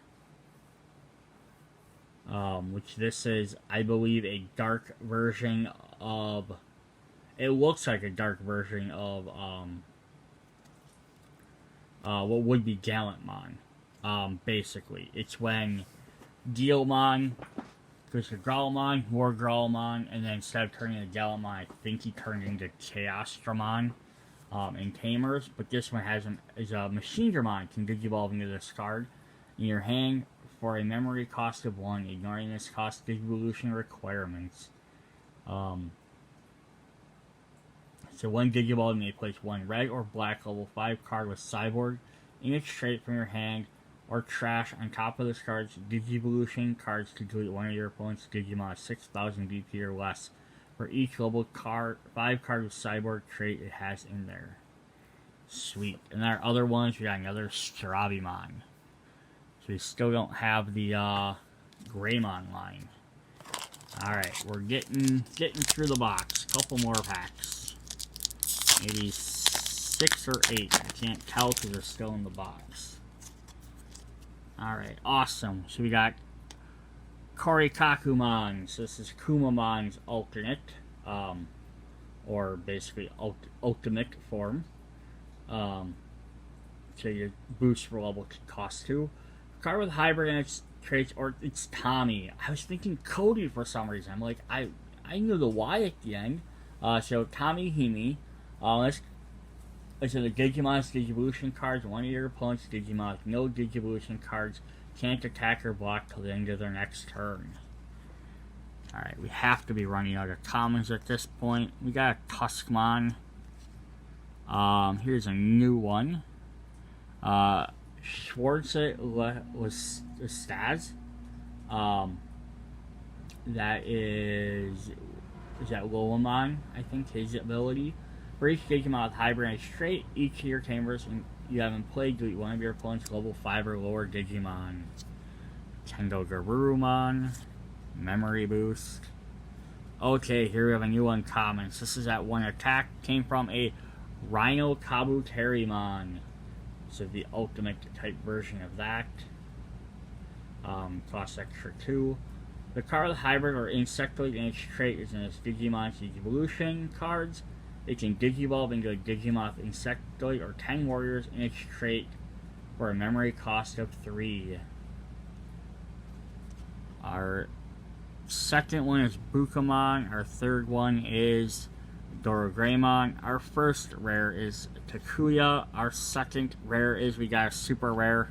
Which this is, I believe, a dark version of... It looks like a dark version of, what would be Gallantmon. Basically. It's when Guilmon goes to Grumblemon, more Grumblemon, and then instead of turning into Gallantmon, I think he turned into Chaosdramon, in Tamers. But this one is a Machine Dramon, can Digivolve into this card in your hand for a memory cost of 1, ignoring this cost Digivolution requirements. So 1 Digivolve, you may place 1 red or black level 5 card with Cyborg in its trait from your hand or trash on top of this card's Digivolution cards to delete one of your opponent's Digimon 6,000 DP or less for each level 5 card with Cyborg trait it has in there. Sweet. And our other ones, we got another Strabimon. So we still don't have the Greymon line. Alright, we're getting through the box. Couple more packs. Maybe 6 or 8. I can't tell because they're still in the box. Alright, awesome. So we got Kakumon. So this is Kumamon's alternate. Or basically ultimate form. So your boost for level cost 2. Card with hybrid and its traits, or it's Tommy. I was thinking Cody for some reason. I'm like, I knew the Y at the end. So Tommy Himi. Let's so the Digimon's Gigabotion cards. One of your opponent's Digimon with no Gigabotion cards can't attack or block till the end of their next turn. Alright, we have to be running out of commons at this point. We got a Tuskmon. Here's a new one. Schwarze was Staz. That is that Leomon, I think, his ability. For each Digimon with hybrid trait, each of your tamers you haven't played, delete one of your opponent's level 5 or lower Digimon. Garurumon, memory boost. Okay, here we have a new uncommon. So this is that 1 attack, came from a Rhino Kabuterimon. So the ultimate type version of that. Costs extra 2. The card with hybrid or insectoid in its trait is in its Digimon's Evolution cards. It can Digivolve into a Digimon with insectoid or 10 warriors in its trait for a memory cost of 3. Our second one is Bukamon. Our third one is Dora Gamon. Our first rare is Takuya. Our second rare is, we got a super rare.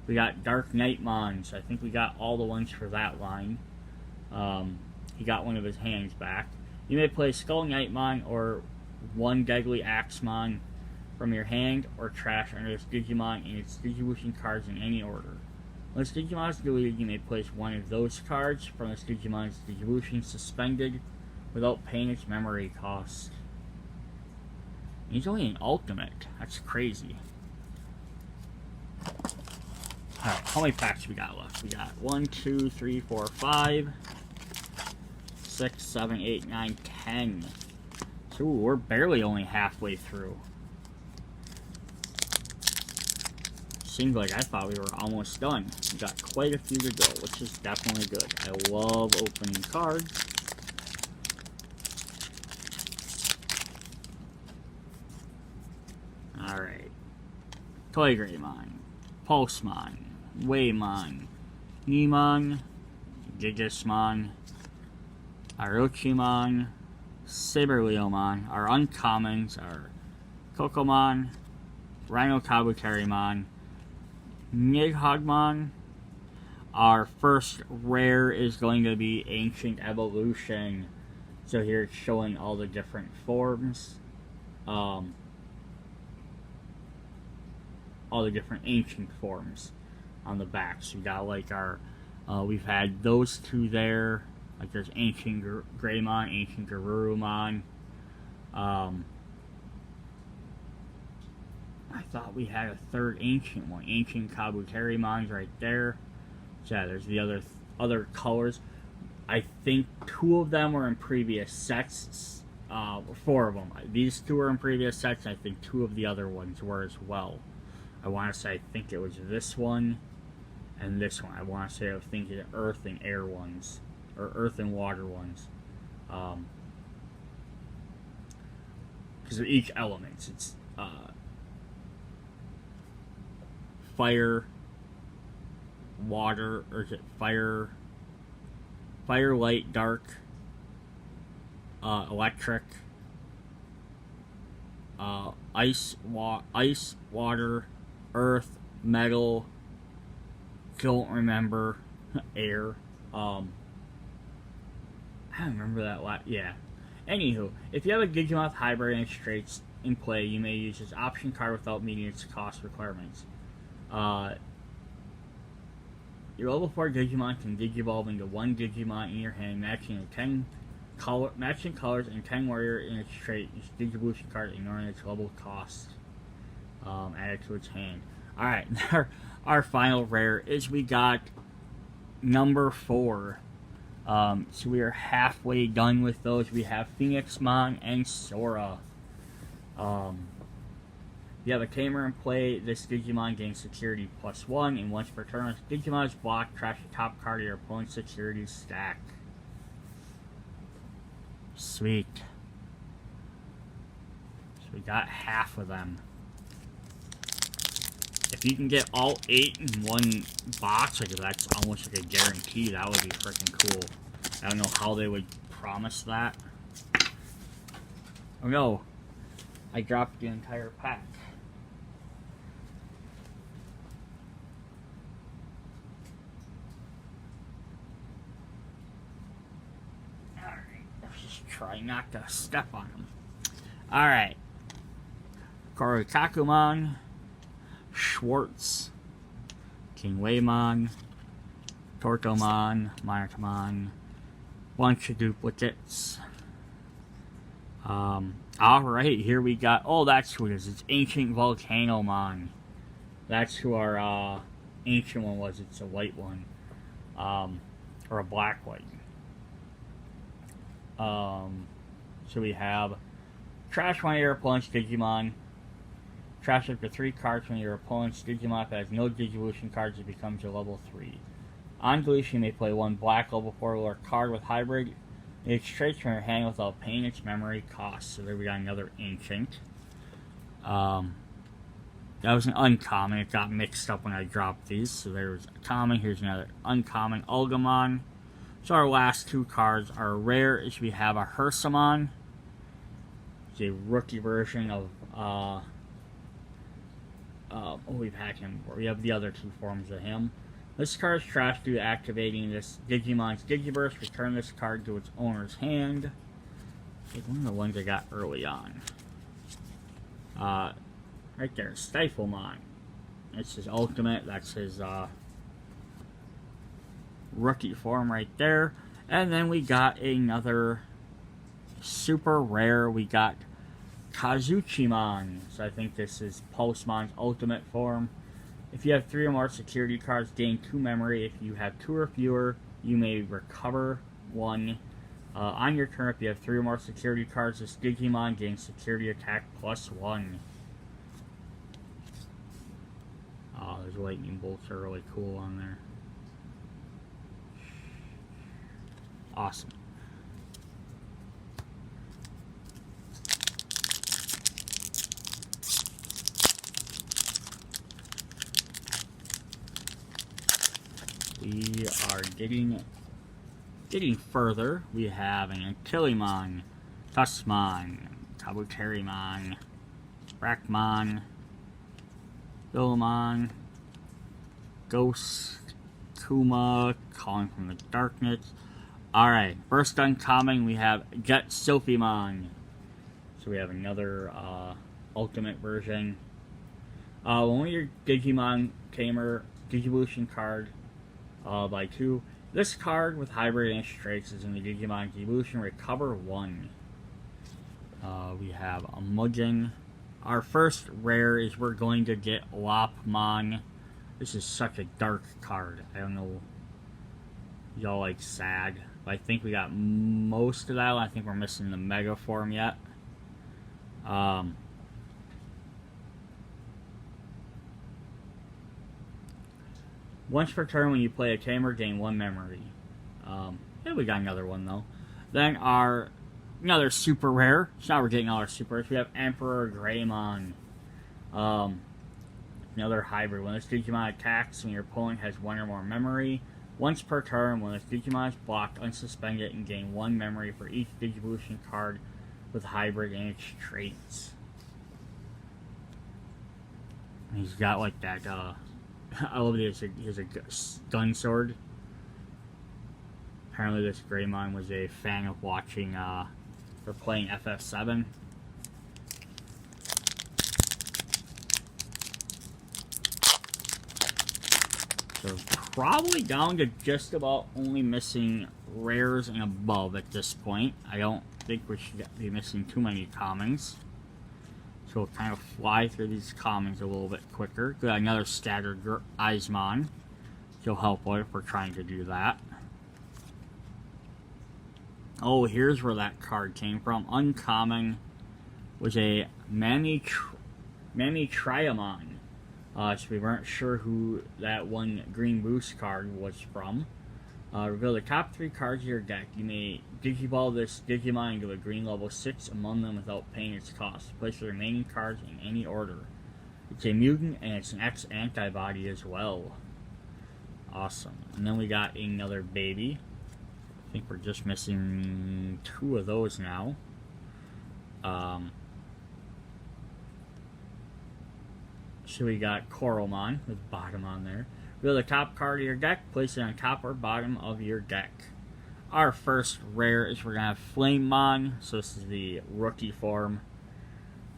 We got Dark Knightmon. So I think we got all the ones for that line. He got one of his hands back. You may play Skull Knightmon or 1 Deadly Axemon from your hand or trash under this Digimon and its Digivolution cards in any order. When this Digimon is deleted, you may place 1 of those cards from this Digimon's Digivolution suspended without paying its memory cost. He's only an ultimate. That's crazy. Alright, how many packs we got left? We got 1, 2, 3, 4, 5, 6, 7, 8, 9, 10. So we're barely only halfway through. Seems like I thought we were almost done. We got quite a few to go, which is definitely good. I love opening cards. Alright. Toy Greymon. Pulsemon, Weiman, Nemon, Gigabotion, Kazuchiman, Saber Leomon. Our uncommons are Kakumon, Rhino Kabuterimon, Nidhoggmon. Our first rare is going to be Ancient Evolution. So here it's showing all the different forms. All the different ancient forms on the back. So we got like our, we've had those two there. Like there's Ancient Greymon, Ancient Garurumon. I thought we had a third ancient one. Ancient Kabuterimon's right there. So yeah, there's the other colors. I think 2 of them were in previous sets. 4 of them. These 2 were in previous sets. I think 2 of the other ones were as well. I want to say I think it was this one and this one. I want to say I was thinking Earth and Air ones. Or Earth and Water ones. Because of each element. It's fire, water, or is it fire, light, dark, electric, ice, water, earth, metal, don't remember, air. I don't remember that yeah. Anywho, if you have a Digimon hybrid and its traits in play, you may use this option card without meeting its cost requirements. Your level 4 Digimon can Digivolve into 1 Digimon in your hand, matching colors and 10 warrior in its trait. Use Gigabotion Card, ignoring its level cost. Added to its hand. Alright, our final rare is we got number 4. So we are halfway done with those. We have Phoenixmon and Sora. You have a tamer in play. This Digimon gains security +1, and once per turn, this Digimon is blocked. Trash the top card of your opponent's security stack. Sweet. So we got half of them. If you can get all 8 in one box, like if that's almost like a guarantee, that would be freaking cool. I don't know how they would promise that. Oh no, I dropped the entire pack. Alright, let's just try not to step on them. Alright. Kakumon, Schwartz, King Weiman, Tortomon, Monotomon, bunch of duplicates. Alright, here we got, oh, that's who it is. It's Ancient Volcanomon. That's who our ancient one was. It's a white one. Or a black one. So we have trash one of your opponent's Digimon. Trash up to 3 cards from your opponent's Digimon. If it has no Gigabotion cards, it becomes your level 3. On deletion, you may play 1 black level 4 or card with hybrid. It traits from your hand without paying its memory cost. So there we got another ancient. That was an uncommon. It got mixed up when I dropped these. So there was a common. Here's another uncommon, Ulgamon. So our last 2 cards are rare. Is we have a Hersamon. It's a rookie version of we've had him before. We have the other 2 forms of him. This card is trash due to activating this Digimon's Digiburst. Return this card to its owner's hand. It's one of the ones I got early on. Right there, Stiflemon. It's his ultimate. That's his rookie form right there. And then we got another super rare. We got Kazuchiman. So I think this is Pulsemon's ultimate form. If you have 3 or more security cards, gain 2 memory. If you have 2 or fewer, you may recover 1. On your turn, if you have 3 or more security cards, this Digimon gains security attack +1. Oh, those lightning bolts are really cool on there. Awesome. are getting further. We have an Antilimon, Tusmon, Kabuterimon, Brackmon, Leomon, Ghost, Kuma, Calling from the Darkness. Alright, first uncommon, we have Sophimon. So we have another ultimate version. When your Digimon Tamer Gigabotion Card by 2, this card with hybrid and traits is in the Digimon Gigabotion. Recover 1. We have a Mugen. Our first rare is we're going to get Lopmon. This is such a dark card. I don't know. Y'all like sad. But I think we got most of that. I think we're missing the Mega form yet. Once per turn, when you play a Tamer, gain 1 memory. Yeah, we got another one though. Then another super rare. So now we're getting all our super rares. We have Emperor Greymon. Another hybrid. When this Digimon attacks and your opponent has 1 or more memory, once per turn, when this Digimon is blocked, unsuspend it and gain 1 memory for each Gigabotion card with hybrid and its traits. And he's got like that, I love it, he has a gun sword. Apparently this Greymon was a fan of watching, or playing FF7. So probably down to just about only missing rares and above at this point. I don't think we should be missing too many commons. So we'll kind of fly through these commons a little bit quicker. Got another staggered Isomon. He'll help if we're trying to do that. Oh, here's where that card came from. Uncommon was a Triamon. So we weren't sure who that one green boost card was from. Reveal the top 3 cards of your deck. You may Digiball this Digimon into a green level 6 among them without paying its cost. Place the remaining cards in any order. It's a mutant and it's an X antibody as well. Awesome. And then we got another baby. I think we're just missing 2 of those now. So we got Coralmon with bottom on there. Reveal the top card of your deck, place it on top or bottom of your deck. Our first rare is we're going to have Flamemon, so this is the rookie form.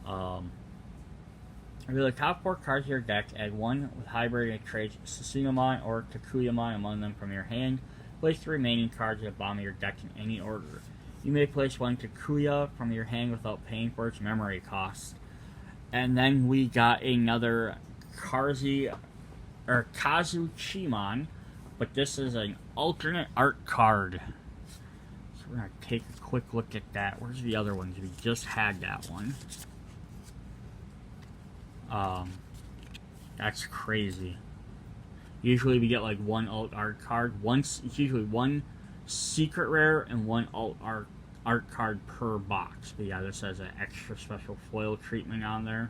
Reveal the top 4 cards of your deck, add 1 with hybrid and traits Sasunomon or Kakuyamon among them from your hand. Place the remaining cards at the bottom of your deck in any order. You may place 1 Kakuya from your hand without paying for its memory cost. And then we got another Kazuchiman, but this is an alternate art card. So we're going to take a quick look at that. Where's the other ones? We just had that one. That's crazy. Usually we get like 1 alt art card. It's usually 1 secret rare and 1 alt art card per box. But yeah, this has an extra special foil treatment on there.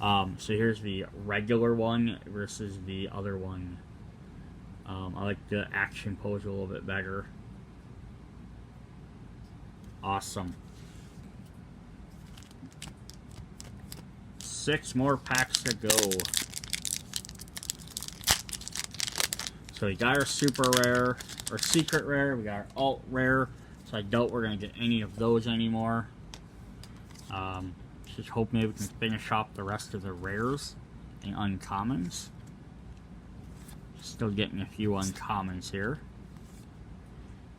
So here's the regular one versus the other one. I like the action pose a little bit better. Awesome. 6 more packs to go. So we got our super rare, or secret rare, we got our alt rare, so I doubt we're going to get any of those anymore. Just hope maybe we can finish off the rest of the rares and uncommons. Still getting a few uncommons here.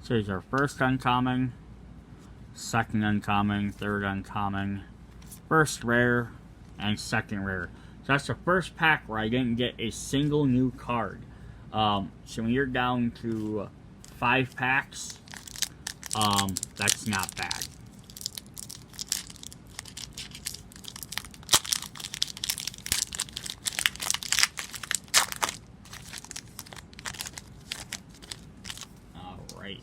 So here's our first uncommon, second uncommon, third uncommon, first rare, and second rare. So that's the first pack where I didn't get a single new card. So when you're down to 5 packs, that's not bad. Alright.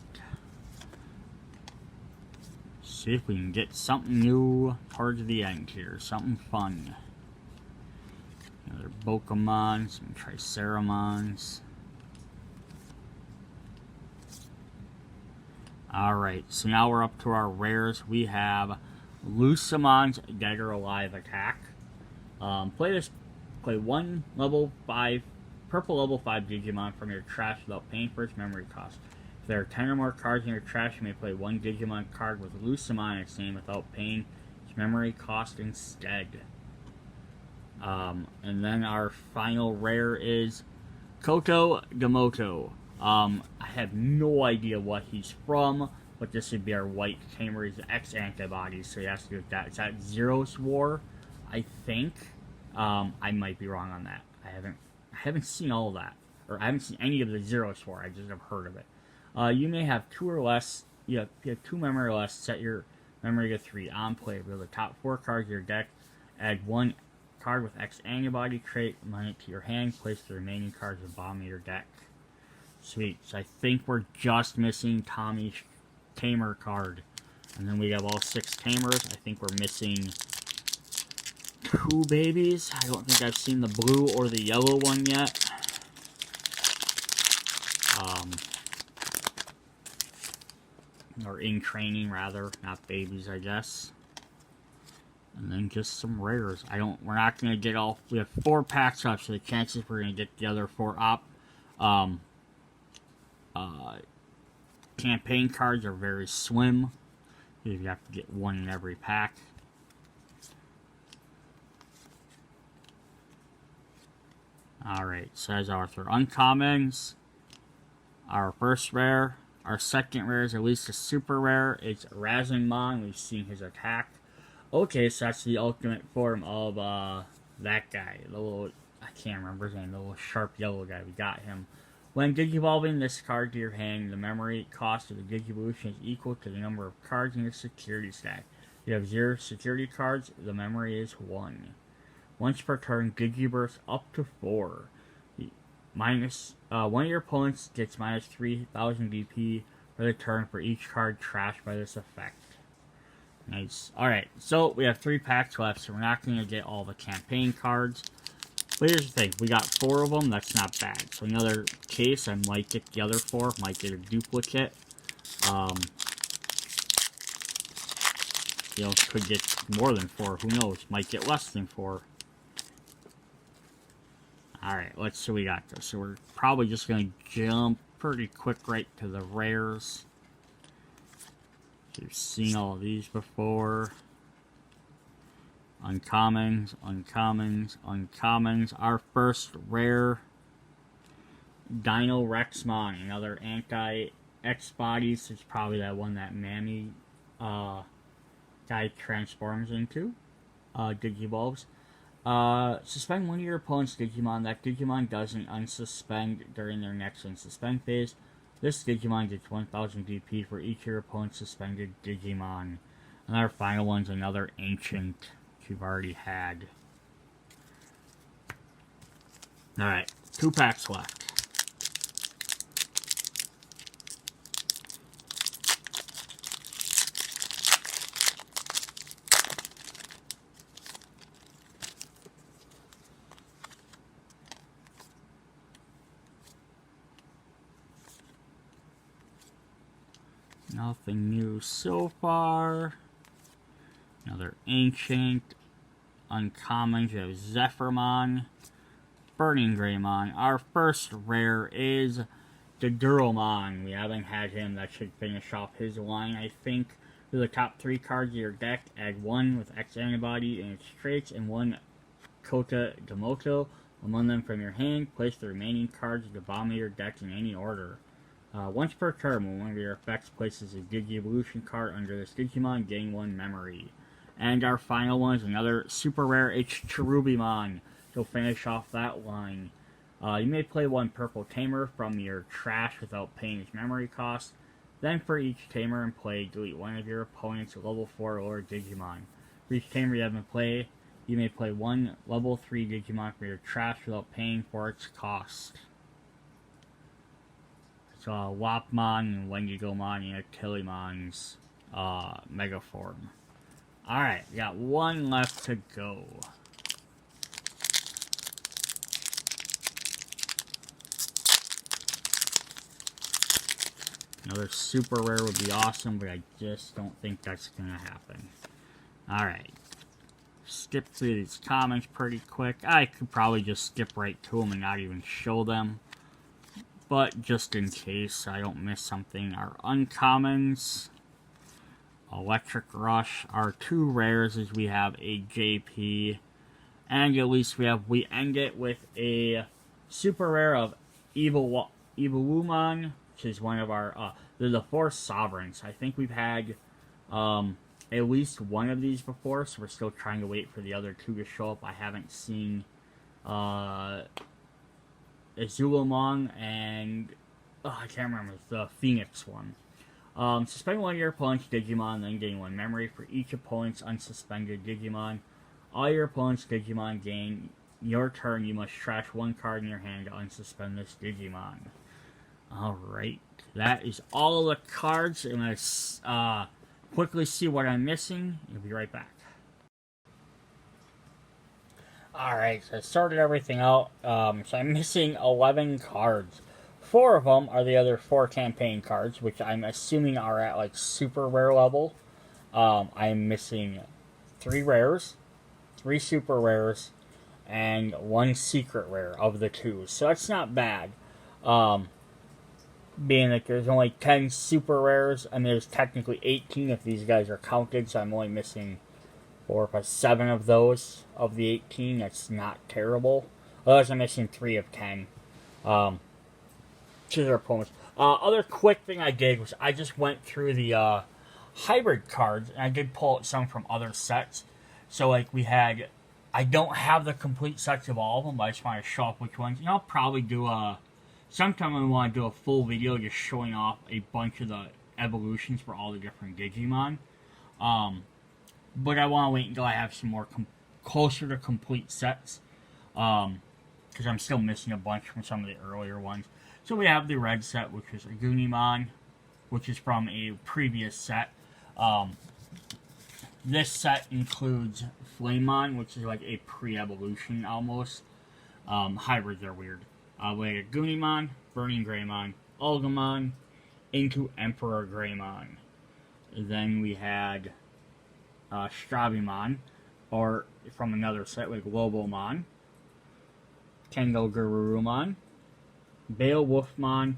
See if we can get something new towards the end here. Something fun. Another Pokemon, some Triceramons. Alright, so now we're up to our rares. We have Lusamon's Dead or Alive attack. Play one level 5, purple level 5 Digimon from your trash without paying for its memory cost. If there are 10 or more cards in your trash, you may play one Digimon card with Lusamon in its name without paying its memory cost instead. And then our final rare is Koto Gamoto. I have no idea what he's from, but this would be our white tamer. He's X antibodies, so he has to do with that. It's at Zero's War, I think. I might be wrong on that. I haven't seen all of that, or I haven't seen any of the Zero's War. I just have heard of it. You may have 2 or less. You have 2 memory or less. Set your memory to 3 on play. Reveal the top 4 cards of your deck. Add 1 card with X antibody trait. Mine it to your hand. Place the remaining cards at the bottom of your deck. Sweet. So I think we're just missing Tommy's Tamer card. And then we have all 6 Tamers. I think we're missing 2 babies. I don't think I've seen the blue or the yellow one yet. Or in training, rather. Not babies, I guess. And then just some rares. We're not going to get all... We have 4 packs up, so the chances we're going to get the other 4 up. Campaign cards are very slim. You have to get 1 in every pack. Alright, says Arthur. Uncommons. Our first rare. Our second rare is at least a super rare. It's Razumon. We've seen his attack. Okay, so that's the ultimate form of that guy. The little... I can't remember his name. The little sharp yellow guy. We got him. When Digivolving this card to your hand, the memory cost of the Gigabotion is equal to the number of cards in your security stack. If you have 0 security cards, the memory is 1. Once per turn, Gigaburst up to 4. One of your opponents gets minus 3,000 DP for the turn for each card trashed by this effect. Nice. Alright, so we have 3 packs left, so we're not going to get all the campaign cards. But here's the thing, we got 4 of them, that's not bad. So another case, I might get the other 4, might get a duplicate. You know, could get more than 4, who knows, might get less than 4. Alright, let's see what we got there. So we're probably just going to jump pretty quick right to the rares. You've seen all of these before. Uncommons, uncommons, uncommons. Our first rare, Dino Rexmon, another anti-X bodies. It's probably that one that Mammy guy transforms into. Digivolves. Suspend one of your opponent's Digimon. That Digimon doesn't unsuspend during their next unsuspend phase. This Digimon gets 1,000 DP for each of your opponent's suspended Digimon. And our final one's another Ancient, which we've already had. Alright, 2 packs left. Nothing new so far. Another Ancient. Uncommon. You have Zephyrmon. Burning Greymon. Our first rare is the Duromon. We haven't had him. That should finish off his line, I think. For the top 3 cards of your deck, add 1 with X antibody in its traits and 1 Kota Gamoto. Among them from your hand, place the remaining cards at the bottom of your deck in any order. Once per turn, when one of your effects places a Gigabotion card under this Digimon, gain 1 memory. And our final one is another super rare, it's Strabimon. To finish off that line. You may play 1 purple tamer from your trash without paying its memory cost. Then for each tamer in play, delete one of your opponent's level 4 or lower Digimon. For each tamer you have in play, you may play 1 level 3 Digimon from your trash without paying for its cost. So Wapmon and Wendigomon and Achillemon's Mega Form. Alright, we got 1 left to go. Another super rare would be awesome, but I just don't think that's going to happen. Alright. Skip through these comments pretty quick. I could probably just skip right to them and not even show them. But just in case I don't miss something, our uncommons, Electric Rush, our two rares is we have a JP, and at least we end it with a super rare of Evilumon, which is one of our, they're the 4 sovereigns. I think we've had at least one of these before, so we're still trying to wait for the other 2 to show up. I haven't seen Azulomon and I can't remember the Phoenix one. Suspend one of your opponent's Digimon, then gain 1 memory for each opponent's unsuspended Digimon. All your opponent's Digimon gain your turn. You must trash 1 card in your hand to unsuspend this Digimon. Alright, that is all of the cards. I'm going to quickly see what I'm missing. I'll be right back. Alright, so I sorted everything out. So I'm missing 11 cards. 4 of them are the other 4 campaign cards, which I'm assuming are at like super rare level. I'm missing 3 rares, 3 super rares, and 1 secret rare of the 2. So that's not bad. Being that there's only 10 super rares, and there's technically 18 if these guys are counted, so I'm only missing 4 plus 7 of those of the 18. That's not terrible. Otherwise, I'm missing 3 of 10. To their opponents. Other quick thing I did was I just went through the hybrid cards, and I did pull out some from other sets. So, like, we had... I don't have the complete sets of all of them, but I just want to show off which ones. And I'll probably do a... Sometime I want to do a full video just showing off a bunch of the evolutions for all the different Digimon. But I want to wait until I have some more closer to complete sets. Because I'm still missing a bunch from some of the earlier ones. So we have the red set, which is a Gunimon, which is from a previous set. This set includes Flamemon, which is like a pre-evolution almost. Hybrids are weird. We had Gunimon, Burning Greymon, Ulgamon, into Emperor Greymon. Then we had Strabimon, or from another set like Lobomon, Kengogarurumon, Beowulfmon,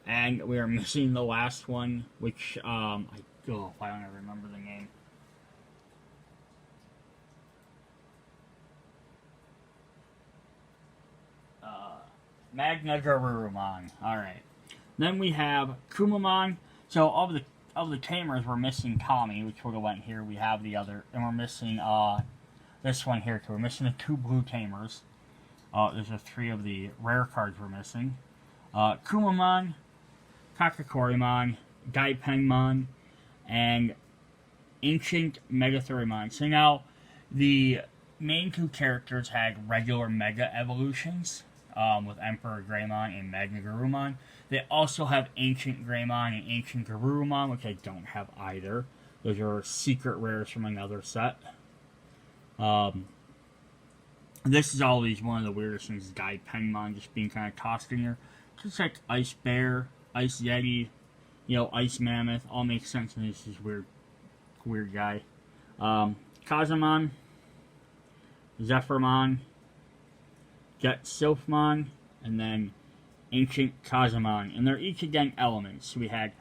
and we are missing the last one, which, if I don't ever remember the name. Magnagarurumon. Alright. Then we have Kumamon. So, of the tamers, we're missing Tommy, which would have went here. We have the other, and we're missing, this one here, too. We're missing the 2 blue tamers. There's the 3 of the rare cards we're missing. Kumamon, Kakakorimon, Daipenmon, and Ancient Megathorimon. So now, the main 2 characters had regular Mega Evolutions, with Emperor Greymon and Magnagarurumon. They also have Ancient Greymon and Ancient Garurumon, which I don't have either. Those are secret rares from another set. This is always one of the weirdest things, Daipenmon just being kind of tossed in here. Just like Ice Bear, Ice Yeti, you know, Ice Mammoth, all makes sense, and this is weird guy. Kazumon, Zephyrmon, Jet Sylphmon, and then Ancient Kazumon. And they're each again elements. So we had,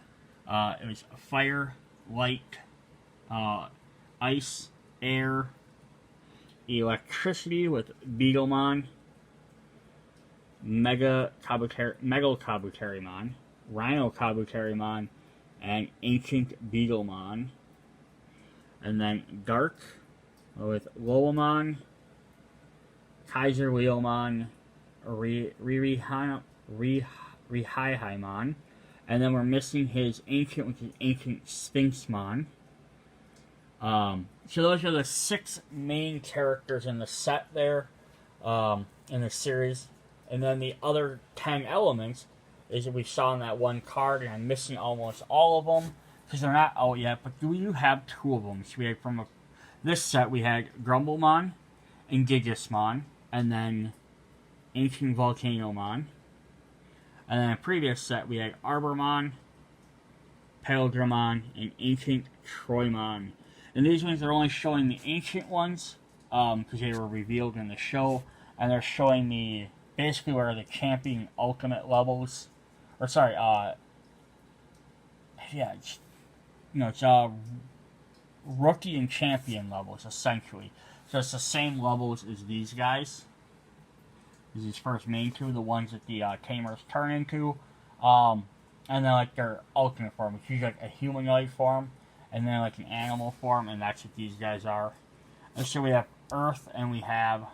it was fire, light, ice, air, electricity with Beetlemon, Megal Kabuterimon, Rhino Kabuterimon, and Ancient Beetlemon. And then Dark with Loamon, Kaiser Leomon, Rihaimon, and then we're missing his Ancient, which is Ancient Sphinxmon. So those are the 6 main characters in the set there, in the series. And then the other 10 elements is that we saw in that one card, and I'm missing almost all of them, because they're not out yet, but we do have 2 of them. So we had from this set, we had Grumblemon and Gigasmon, and then Ancient Volcanomon. And then in a previous set, we had Arbormon, Paildramon, and Ancient Troymon. And these ones are only showing the ancient ones, because they were revealed in the show, and they're showing the, basically where the champion ultimate levels, or sorry, yeah, it's, it's rookie and champion levels, essentially. So it's the same levels as these guys. These first main two, the ones that the tamers turn into. And then like their ultimate form, which is usually like a humanoid form, and then like an animal form, and that's what these guys are. And so we have Earth and we have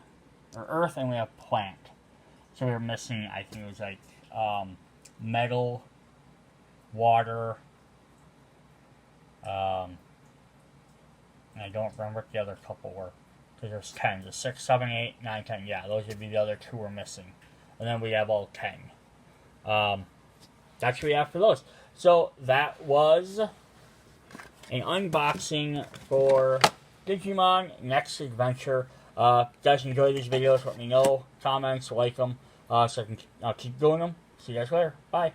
Plant. So we're missing, I think it was like Metal, Water, and I don't remember what the other couple were. Because there's 10. There's 6, 7, 8, 9, 10. Yeah, those would be the other 2 we're missing. And then we have all 10. That's what we have for those. So that was an unboxing for Digimon Next Adventure. If you guys enjoy these videos, let me know. Comments, like them, so I can keep doing them. See you guys later. Bye.